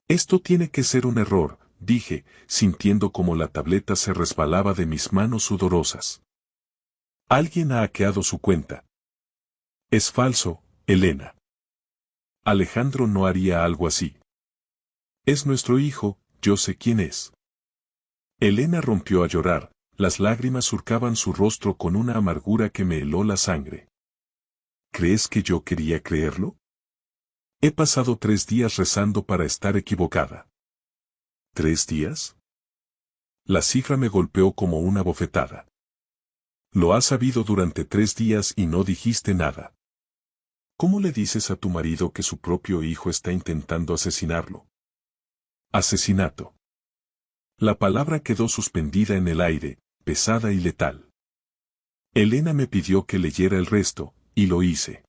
Esto tiene que ser un error, dije, sintiendo como la tableta se resbalaba de mis manos sudorosas. Alguien ha hackeado su cuenta. Es falso, Elena. Alejandro no haría algo así. Es nuestro hijo, yo sé quién es. Elena rompió a llorar, las lágrimas surcaban su rostro con una amargura que me heló la sangre. ¿Crees que yo quería creerlo? He pasado 3 días rezando para estar equivocada. ¿3 días? La cifra me golpeó como una bofetada. Lo has sabido durante 3 días y no dijiste nada. ¿Cómo le dices a tu marido que su propio hijo está intentando asesinarlo? Asesinato. La palabra quedó suspendida en el aire, pesada y letal. Elena me pidió que leyera el resto, y lo hice.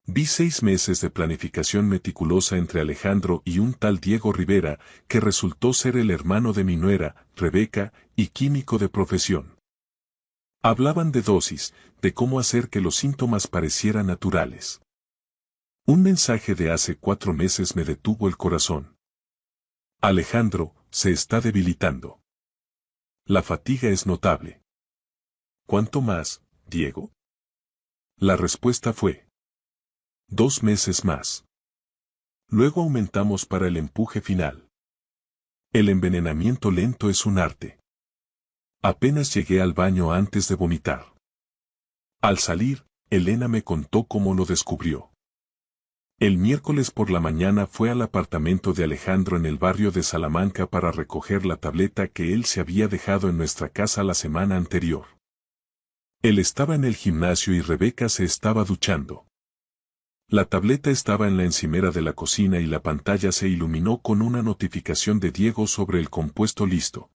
Vi 6 meses de planificación meticulosa entre Alejandro y un tal Diego Rivera, que resultó ser el hermano de mi nuera, Rebeca, y químico de profesión. Hablaban de dosis, de cómo hacer que los síntomas parecieran naturales. Un mensaje de hace 4 meses me detuvo el corazón. Alejandro, se está debilitando. La fatiga es notable. ¿Cuánto más, Diego? La respuesta fue: 2 meses más. Luego aumentamos para el empuje final. El envenenamiento lento es un arte. Apenas llegué al baño antes de vomitar. Al salir, Elena me contó cómo lo descubrió. El miércoles por la mañana fue al apartamento de Alejandro en el barrio de Salamanca para recoger la tableta que él se había dejado en nuestra casa la semana anterior. Él estaba en el gimnasio y Rebeca se estaba duchando. La tableta estaba en la encimera de la cocina y la pantalla se iluminó con una notificación de Diego sobre el compuesto listo.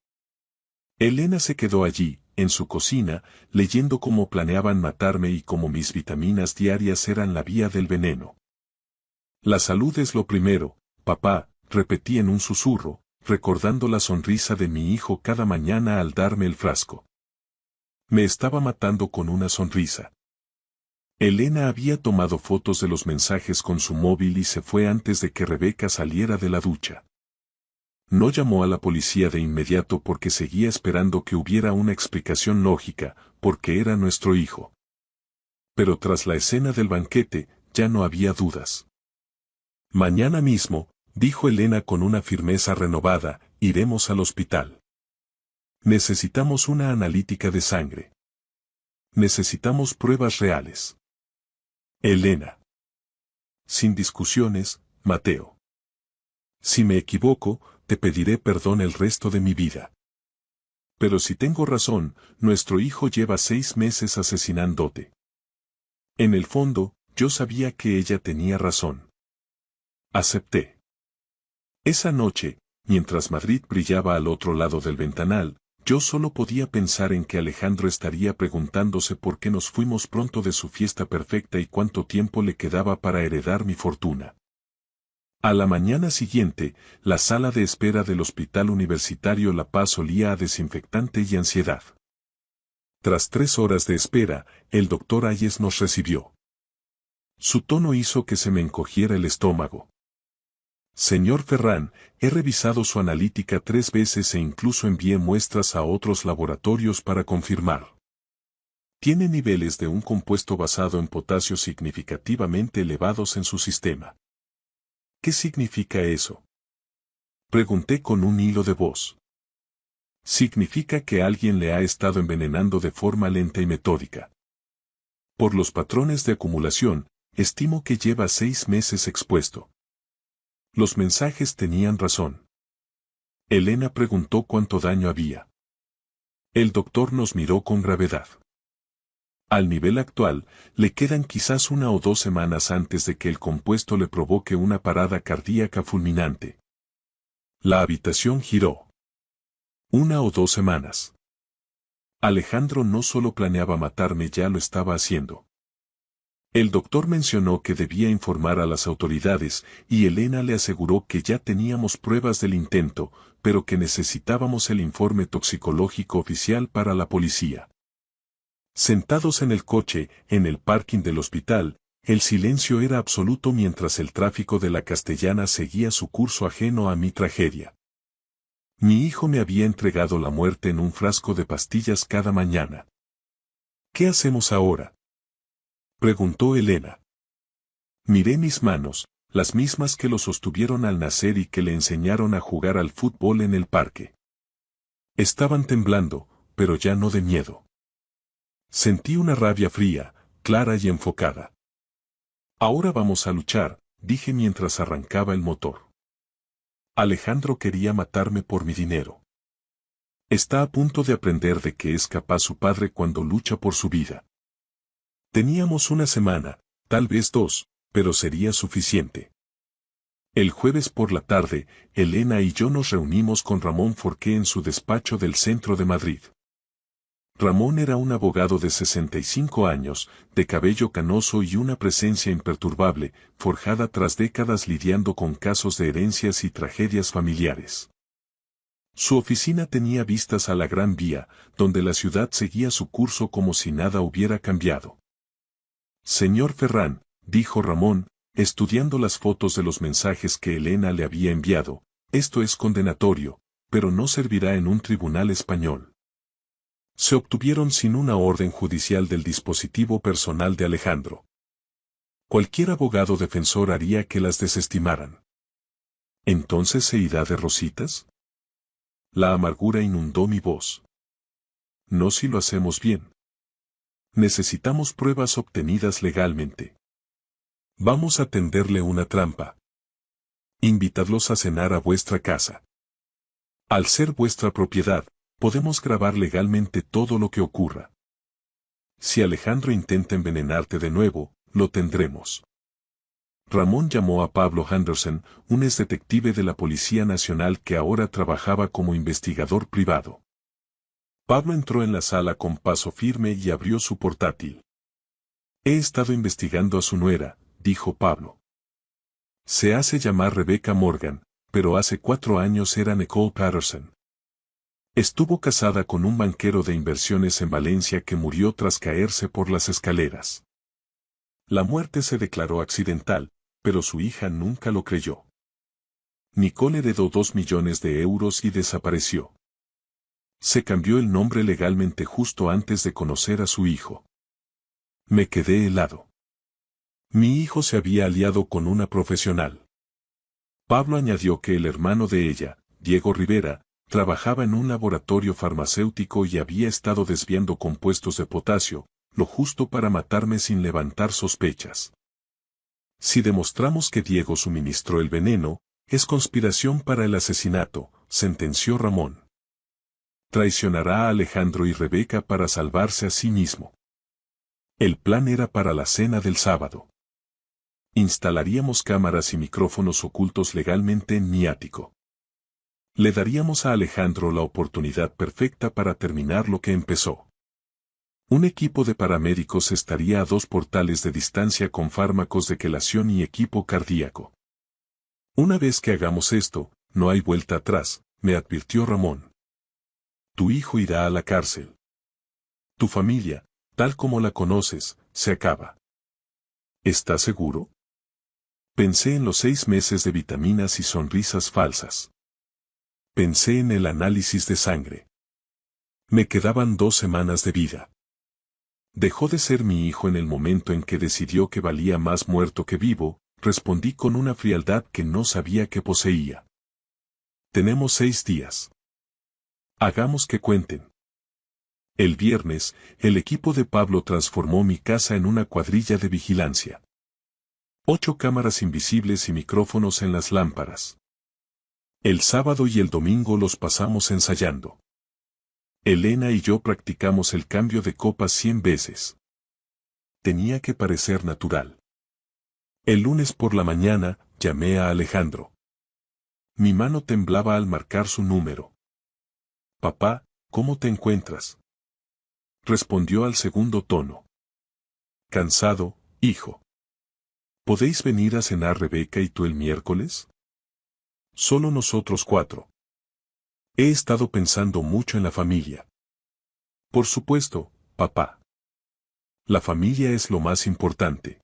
Elena se quedó allí, en su cocina, leyendo cómo planeaban matarme y cómo mis vitaminas diarias eran la vía del veneno. La salud es lo primero, papá, repetí en un susurro, recordando la sonrisa de mi hijo cada mañana al darme el frasco. Me estaba matando con una sonrisa. Elena había tomado fotos de los mensajes con su móvil y se fue antes de que Rebeca saliera de la ducha. No llamó a la policía de inmediato porque seguía esperando que hubiera una explicación lógica, porque era nuestro hijo. Pero tras la escena del banquete, ya no había dudas. Mañana mismo, dijo Elena con una firmeza renovada, iremos al hospital. Necesitamos una analítica de sangre. Necesitamos pruebas reales. Elena. Sin discusiones, Mateo. Si me equivoco, te pediré perdón el resto de mi vida. Pero si tengo razón, nuestro hijo lleva 6 meses asesinándote. En el fondo, yo sabía que ella tenía razón. Acepté. Esa noche, mientras Madrid brillaba al otro lado del ventanal, yo solo podía pensar en que Alejandro estaría preguntándose por qué nos fuimos pronto de su fiesta perfecta y cuánto tiempo le quedaba para heredar mi fortuna. A la mañana siguiente, la sala de espera del Hospital Universitario La Paz olía a desinfectante y ansiedad. Tras 3 horas de espera, el doctor Ayes nos recibió. Su tono hizo que se me encogiera el estómago. Señor Ferrán, he revisado su analítica 3 veces e incluso envié muestras a otros laboratorios para confirmar. Tiene niveles de un compuesto basado en potasio significativamente elevados en su sistema. ¿Qué significa eso? Pregunté con un hilo de voz. Significa que alguien le ha estado envenenando de forma lenta y metódica. Por los patrones de acumulación, estimo que lleva 6 meses expuesto. Los mensajes tenían razón. Elena preguntó cuánto daño había. El doctor nos miró con gravedad. Al nivel actual, le quedan quizás 1 o 2 semanas antes de que el compuesto le provoque una parada cardíaca fulminante. La habitación giró. 1 o 2 semanas. Alejandro no solo planeaba matarme, ya lo estaba haciendo. El doctor mencionó que debía informar a las autoridades y Elena le aseguró que ya teníamos pruebas del intento, pero que necesitábamos el informe toxicológico oficial para la policía. Sentados en el coche, en el parking del hospital, el silencio era absoluto mientras el tráfico de la Castellana seguía su curso ajeno a mi tragedia. Mi hijo me había entregado la muerte en un frasco de pastillas cada mañana. ¿Qué hacemos ahora?, preguntó Elena. Miré mis manos, las mismas que lo sostuvieron al nacer y que le enseñaron a jugar al fútbol en el parque. Estaban temblando, pero ya no de miedo. Sentí una rabia fría, clara y enfocada. Ahora vamos a luchar, dije mientras arrancaba el motor. Alejandro quería matarme por mi dinero. Está a punto de aprender de qué es capaz su padre cuando lucha por su vida. Teníamos 1 semana, tal vez 2, pero sería suficiente. El jueves por la tarde, Elena y yo nos reunimos con Ramón Forqué en su despacho del centro de Madrid. Ramón era un abogado de 65 años, de cabello canoso y una presencia imperturbable, forjada tras décadas lidiando con casos de herencias y tragedias familiares. Su oficina tenía vistas a la Gran Vía, donde la ciudad seguía su curso como si nada hubiera cambiado. Señor Ferrán, dijo Ramón, estudiando las fotos de los mensajes que Elena le había enviado, esto es condenatorio, pero no servirá en un tribunal español. Se obtuvieron sin una orden judicial del dispositivo personal de Alejandro. Cualquier abogado defensor haría que las desestimaran. ¿Entonces se irá de rositas? La amargura inundó mi voz. No si lo hacemos bien. Necesitamos pruebas obtenidas legalmente. Vamos a tenderle una trampa. Invitadlos a cenar a vuestra casa. Al ser vuestra propiedad, podemos grabar legalmente todo lo que ocurra. Si Alejandro intenta envenenarte de nuevo, lo tendremos. Ramón llamó a Pablo Henderson, un exdetective de la Policía Nacional que ahora trabajaba como investigador privado. Pablo entró en la sala con paso firme y abrió su portátil. He estado investigando a su nuera, dijo Pablo. Se hace llamar Rebecca Morgan, pero hace 4 años era Nicole Patterson. Estuvo casada con un banquero de inversiones en Valencia que murió tras caerse por las escaleras. La muerte se declaró accidental, pero su hija nunca lo creyó. Nicole heredó 2 millones de euros y desapareció. Se cambió el nombre legalmente justo antes de conocer a su hijo. Me quedé helado. Mi hijo se había aliado con una profesional. Pablo añadió que el hermano de ella, Diego Rivera, trabajaba en un laboratorio farmacéutico y había estado desviando compuestos de potasio, lo justo para matarme sin levantar sospechas. Si demostramos que Diego suministró el veneno, es conspiración para el asesinato, sentenció Ramón. Traicionará a Alejandro y Rebeca para salvarse a sí mismo. El plan era para la cena del sábado. Instalaríamos cámaras y micrófonos ocultos legalmente en mi ático. Le daríamos a Alejandro la oportunidad perfecta para terminar lo que empezó. Un equipo de paramédicos estaría a 2 portales de distancia con fármacos de quelación y equipo cardíaco. Una vez que hagamos esto, no hay vuelta atrás, me advirtió Ramón. Tu hijo irá a la cárcel. Tu familia, tal como la conoces, se acaba. ¿Estás seguro? Pensé en los 6 meses de vitaminas y sonrisas falsas. Pensé en el análisis de sangre. Me quedaban 2 semanas de vida. Dejó de ser mi hijo en el momento en que decidió que valía más muerto que vivo, respondí con una frialdad que no sabía que poseía. Tenemos 6 días. Hagamos que cuenten. El viernes, el equipo de Pablo transformó mi casa en una cuadrilla de vigilancia. 8 cámaras invisibles y micrófonos en las lámparas. El sábado y el domingo los pasamos ensayando. Elena y yo practicamos el cambio de copas 100 veces. Tenía que parecer natural. El lunes por la mañana, llamé a Alejandro. Mi mano temblaba al marcar su número. Papá, ¿cómo te encuentras? Respondió al segundo tono. Cansado, hijo. ¿Podéis venir a cenar Rebeca y tú el miércoles? Solo nosotros 4. He estado pensando mucho en la familia. Por supuesto, papá. La familia es lo más importante.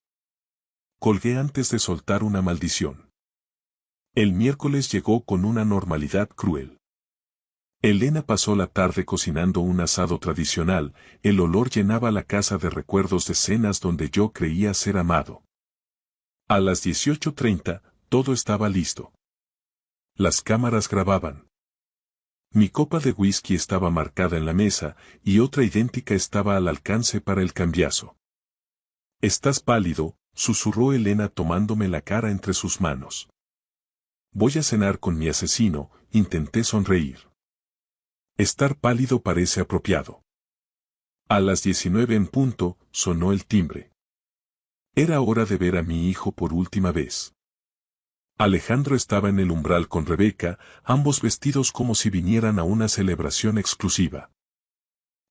Colgué antes de soltar una maldición. El miércoles llegó con una normalidad cruel. Elena pasó la tarde cocinando un asado tradicional, el olor llenaba la casa de recuerdos de cenas donde yo creía ser amado. A las 18:30, todo estaba listo. Las cámaras grababan. Mi copa de whisky estaba marcada en la mesa, y otra idéntica estaba al alcance para el cambiazo. Estás pálido, susurró Elena tomándome la cara entre sus manos. Voy a cenar con mi asesino, intenté sonreír. Estar pálido parece apropiado. A las 19 en punto, sonó el timbre. Era hora de ver a mi hijo por última vez. Alejandro estaba en el umbral con Rebeca, ambos vestidos como si vinieran a una celebración exclusiva.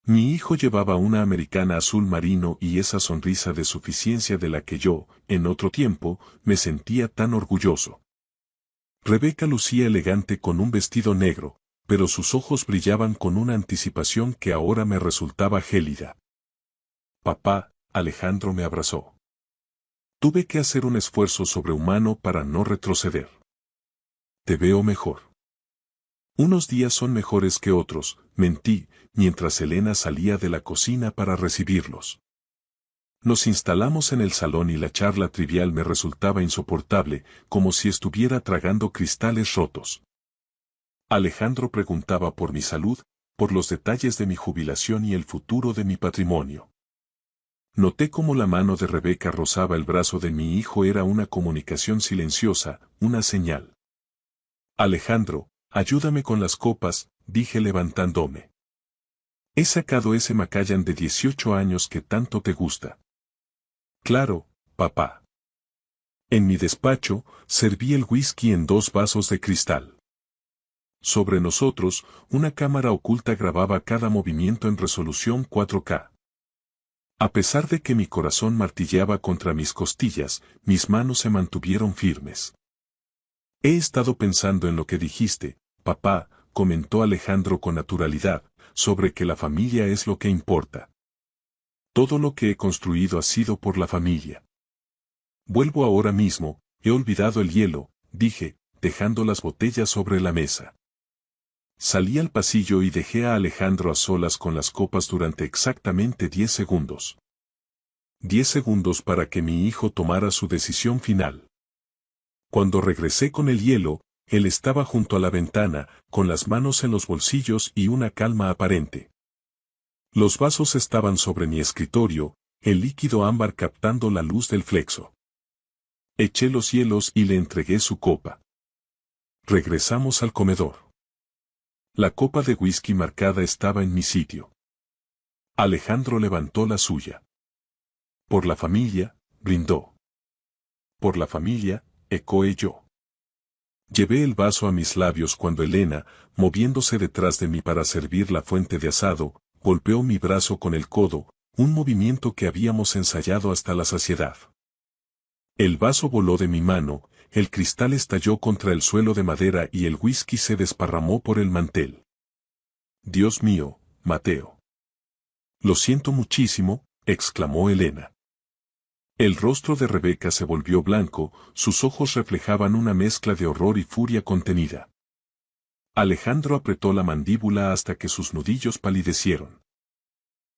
Mi hijo llevaba una americana azul marino y esa sonrisa de suficiencia de la que yo, en otro tiempo, me sentía tan orgulloso. Rebeca lucía elegante con un vestido negro, pero sus ojos brillaban con una anticipación que ahora me resultaba gélida. Papá, Alejandro me abrazó. Tuve que hacer un esfuerzo sobrehumano para no retroceder. Te veo mejor. Unos días son mejores que otros, mentí, mientras Elena salía de la cocina para recibirlos. Nos instalamos en el salón y la charla trivial me resultaba insoportable, como si estuviera tragando cristales rotos. Alejandro preguntaba por mi salud, por los detalles de mi jubilación y el futuro de mi patrimonio. Noté cómo la mano de Rebeca rozaba el brazo de mi hijo, era una comunicación silenciosa, una señal. Alejandro, ayúdame con las copas, dije levantándome. He sacado ese Macallan de 18 años que tanto te gusta. Claro, papá. En mi despacho, serví el whisky en 2 vasos de cristal. Sobre nosotros, una cámara oculta grababa cada movimiento en resolución 4K. A pesar de que mi corazón martilleaba contra mis costillas, mis manos se mantuvieron firmes. He estado pensando en lo que dijiste, papá, comentó Alejandro con naturalidad, sobre que la familia es lo que importa. Todo lo que he construido ha sido por la familia. Vuelvo ahora mismo, he olvidado el hielo, dije, dejando las botellas sobre la mesa. Salí al pasillo y dejé a Alejandro a solas con las copas durante exactamente 10 segundos. 10 segundos para que mi hijo tomara su decisión final. Cuando regresé con el hielo, él estaba junto a la ventana, con las manos en los bolsillos y una calma aparente. Los vasos estaban sobre mi escritorio, el líquido ámbar captando la luz del flexo. Eché los hielos y le entregué su copa. Regresamos al comedor. La copa de whisky marcada estaba en mi sitio. Alejandro levantó la suya. Por la familia, brindó. Por la familia, ecoé yo. Llevé el vaso a mis labios cuando Elena, moviéndose detrás de mí para servir la fuente de asado, golpeó mi brazo con el codo, un movimiento que habíamos ensayado hasta la saciedad. El vaso voló de mi mano, el cristal estalló contra el suelo de madera y el whisky se desparramó por el mantel. Dios mío, Mateo. Lo siento muchísimo, exclamó Elena. El rostro de Rebeca se volvió blanco, sus ojos reflejaban una mezcla de horror y furia contenida. Alejandro apretó la mandíbula hasta que sus nudillos palidecieron.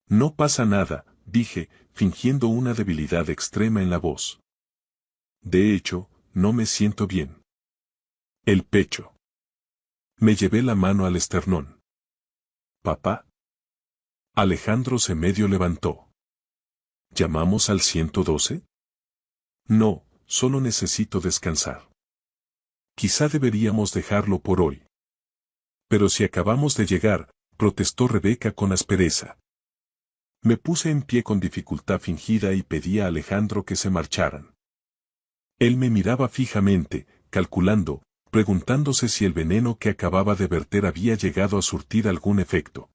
No pasa nada, dije, fingiendo una debilidad extrema en la voz. De hecho, no me siento bien. El pecho. Me llevé la mano al esternón. ¿Papá? Alejandro se medio levantó. ¿Llamamos al 112? No, solo necesito descansar. Quizá deberíamos dejarlo por hoy. Pero si acabamos de llegar, protestó Rebeca con aspereza. Me puse en pie con dificultad fingida y pedí a Alejandro que se marcharan. Él me miraba fijamente, calculando, preguntándose si el veneno que acababa de verter había llegado a surtir algún efecto.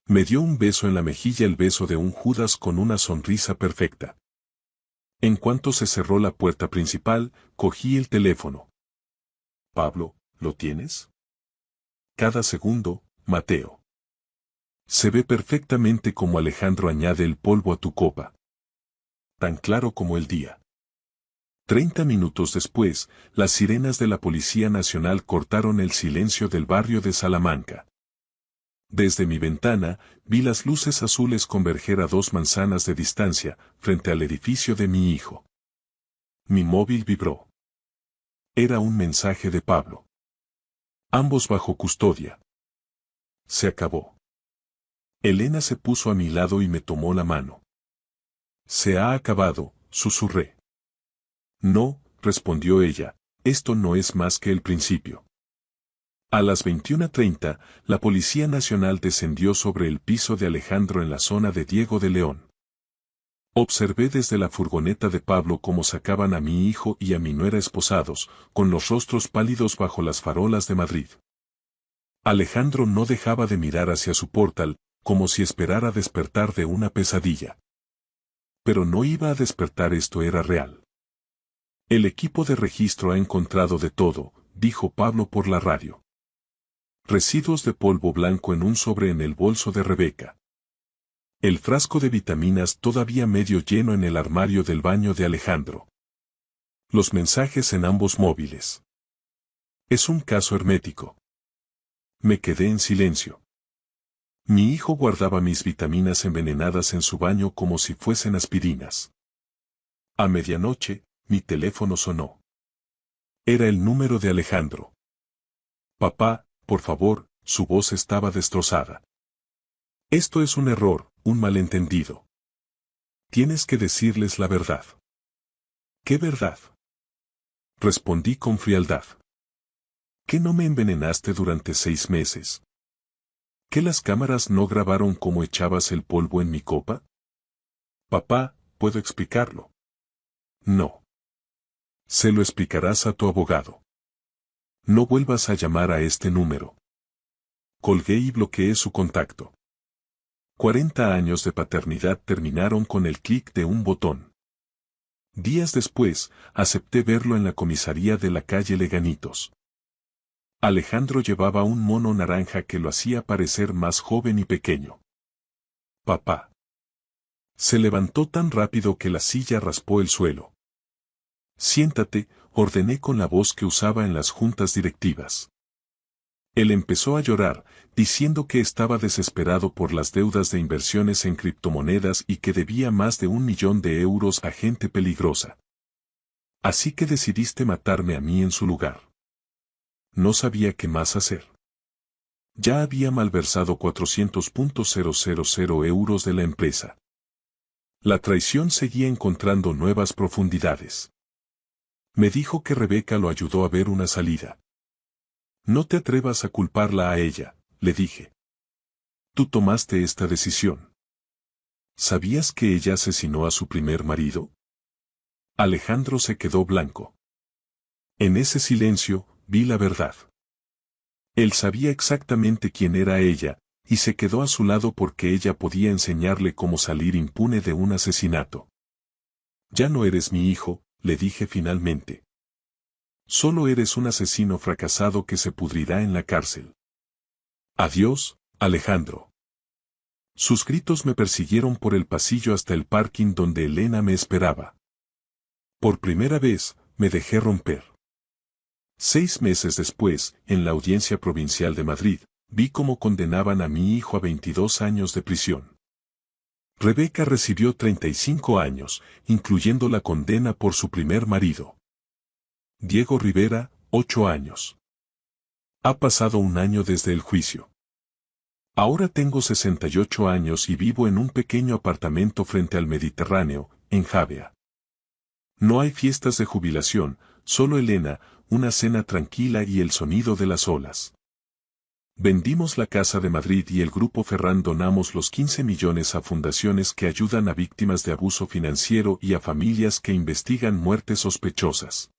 Me dio un beso en la mejilla, el beso de un Judas con una sonrisa perfecta. En cuanto se cerró la puerta principal, cogí el teléfono. Pablo, ¿lo tienes? Cada segundo, Mateo. Se ve perfectamente como Alejandro añade el polvo a tu copa. Tan claro como el día. 30 minutos después, las sirenas de la Policía Nacional cortaron el silencio del barrio de Salamanca. Desde mi ventana, vi las luces azules converger a 2 manzanas de distancia, frente al edificio de mi hijo. Mi móvil vibró. Era un mensaje de Pablo. Ambos bajo custodia. Se acabó. Elena se puso a mi lado y me tomó la mano. Se ha acabado, susurré. No, respondió ella, esto no es más que el principio. A las 21:30, la Policía Nacional descendió sobre el piso de Alejandro en la zona de Diego de León. Observé desde la furgoneta de Pablo cómo sacaban a mi hijo y a mi nuera esposados, con los rostros pálidos bajo las farolas de Madrid. Alejandro no dejaba de mirar hacia su portal, como si esperara despertar de una pesadilla. Pero no iba a despertar, esto era real. El equipo de registro ha encontrado de todo, dijo Pablo por la radio. Residuos de polvo blanco en un sobre en el bolso de Rebeca. El frasco de vitaminas todavía medio lleno en el armario del baño de Alejandro. Los mensajes en ambos móviles. Es un caso hermético. Me quedé en silencio. Mi hijo guardaba mis vitaminas envenenadas en su baño como si fuesen aspirinas. A medianoche, mi teléfono sonó. Era el número de Alejandro. Papá, por favor, su voz estaba destrozada. Esto es un error, un malentendido. Tienes que decirles la verdad. ¿Qué verdad? Respondí con frialdad. ¿Qué no me envenenaste durante 6 meses? ¿Qué las cámaras no grabaron cómo echabas el polvo en mi copa? Papá, ¿puedo explicarlo? No. Se lo explicarás a tu abogado. No vuelvas a llamar a este número. Colgué y bloqueé su contacto. 40 años de paternidad terminaron con el clic de un botón. Días después, acepté verlo en la comisaría de la calle Leganitos. Alejandro llevaba un mono naranja que lo hacía parecer más joven y pequeño. Papá. Se levantó tan rápido que la silla raspó el suelo. Siéntate, ordené con la voz que usaba en las juntas directivas. Él empezó a llorar, diciendo que estaba desesperado por las deudas de inversiones en criptomonedas y que debía más de 1.000.000 de euros a gente peligrosa. Así que decidiste matarme a mí en su lugar. No sabía qué más hacer. Ya había malversado 400.000 euros de la empresa. La traición seguía encontrando nuevas profundidades. Me dijo que Rebeca lo ayudó a ver una salida. No te atrevas a culparla a ella, le dije. Tú tomaste esta decisión. ¿Sabías que ella asesinó a su primer marido? Alejandro se quedó blanco. En ese silencio, vi la verdad. Él sabía exactamente quién era ella, y se quedó a su lado porque ella podía enseñarle cómo salir impune de un asesinato. Ya no eres mi hijo, le dije finalmente. Solo eres un asesino fracasado que se pudrirá en la cárcel. Adiós, Alejandro. Sus gritos me persiguieron por el pasillo hasta el parking donde Elena me esperaba. Por primera vez, me dejé romper. 6 meses después, en la Audiencia Provincial de Madrid, vi cómo condenaban a mi hijo a 22 años de prisión. Rebeca recibió 35 años, incluyendo la condena por su primer marido. Diego Rivera, 8 años. Ha pasado un año desde el juicio. Ahora tengo 68 años y vivo en un pequeño apartamento frente al Mediterráneo, en Javea. No hay fiestas de jubilación, solo Elena, una cena tranquila y el sonido de las olas. Vendimos la casa de Madrid y el Grupo Ferran donamos los 15 millones a fundaciones que ayudan a víctimas de abuso financiero y a familias que investigan muertes sospechosas.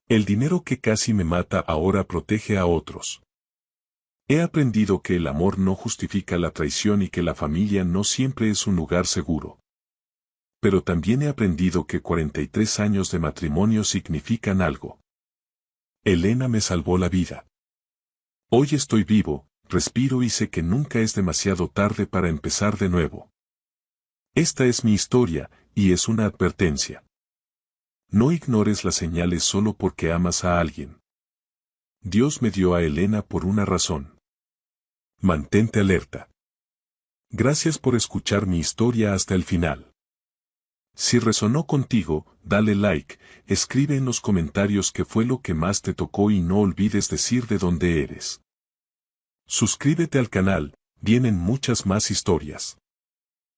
El dinero que casi me mata ahora protege a otros. He aprendido que el amor no justifica la traición y que la familia no siempre es un lugar seguro. Pero también he aprendido que 43 años de matrimonio significan algo. Elena me salvó la vida. Hoy estoy vivo, respiro y sé que nunca es demasiado tarde para empezar de nuevo. Esta es mi historia, y es una advertencia. No ignores las señales solo porque amas a alguien. Dios me dio a Elena por una razón. Mantente alerta. Gracias por escuchar mi historia hasta el final. Si resonó contigo, dale like, escribe en los comentarios qué fue lo que más te tocó y no olvides decir de dónde eres. Suscríbete al canal, vienen muchas más historias.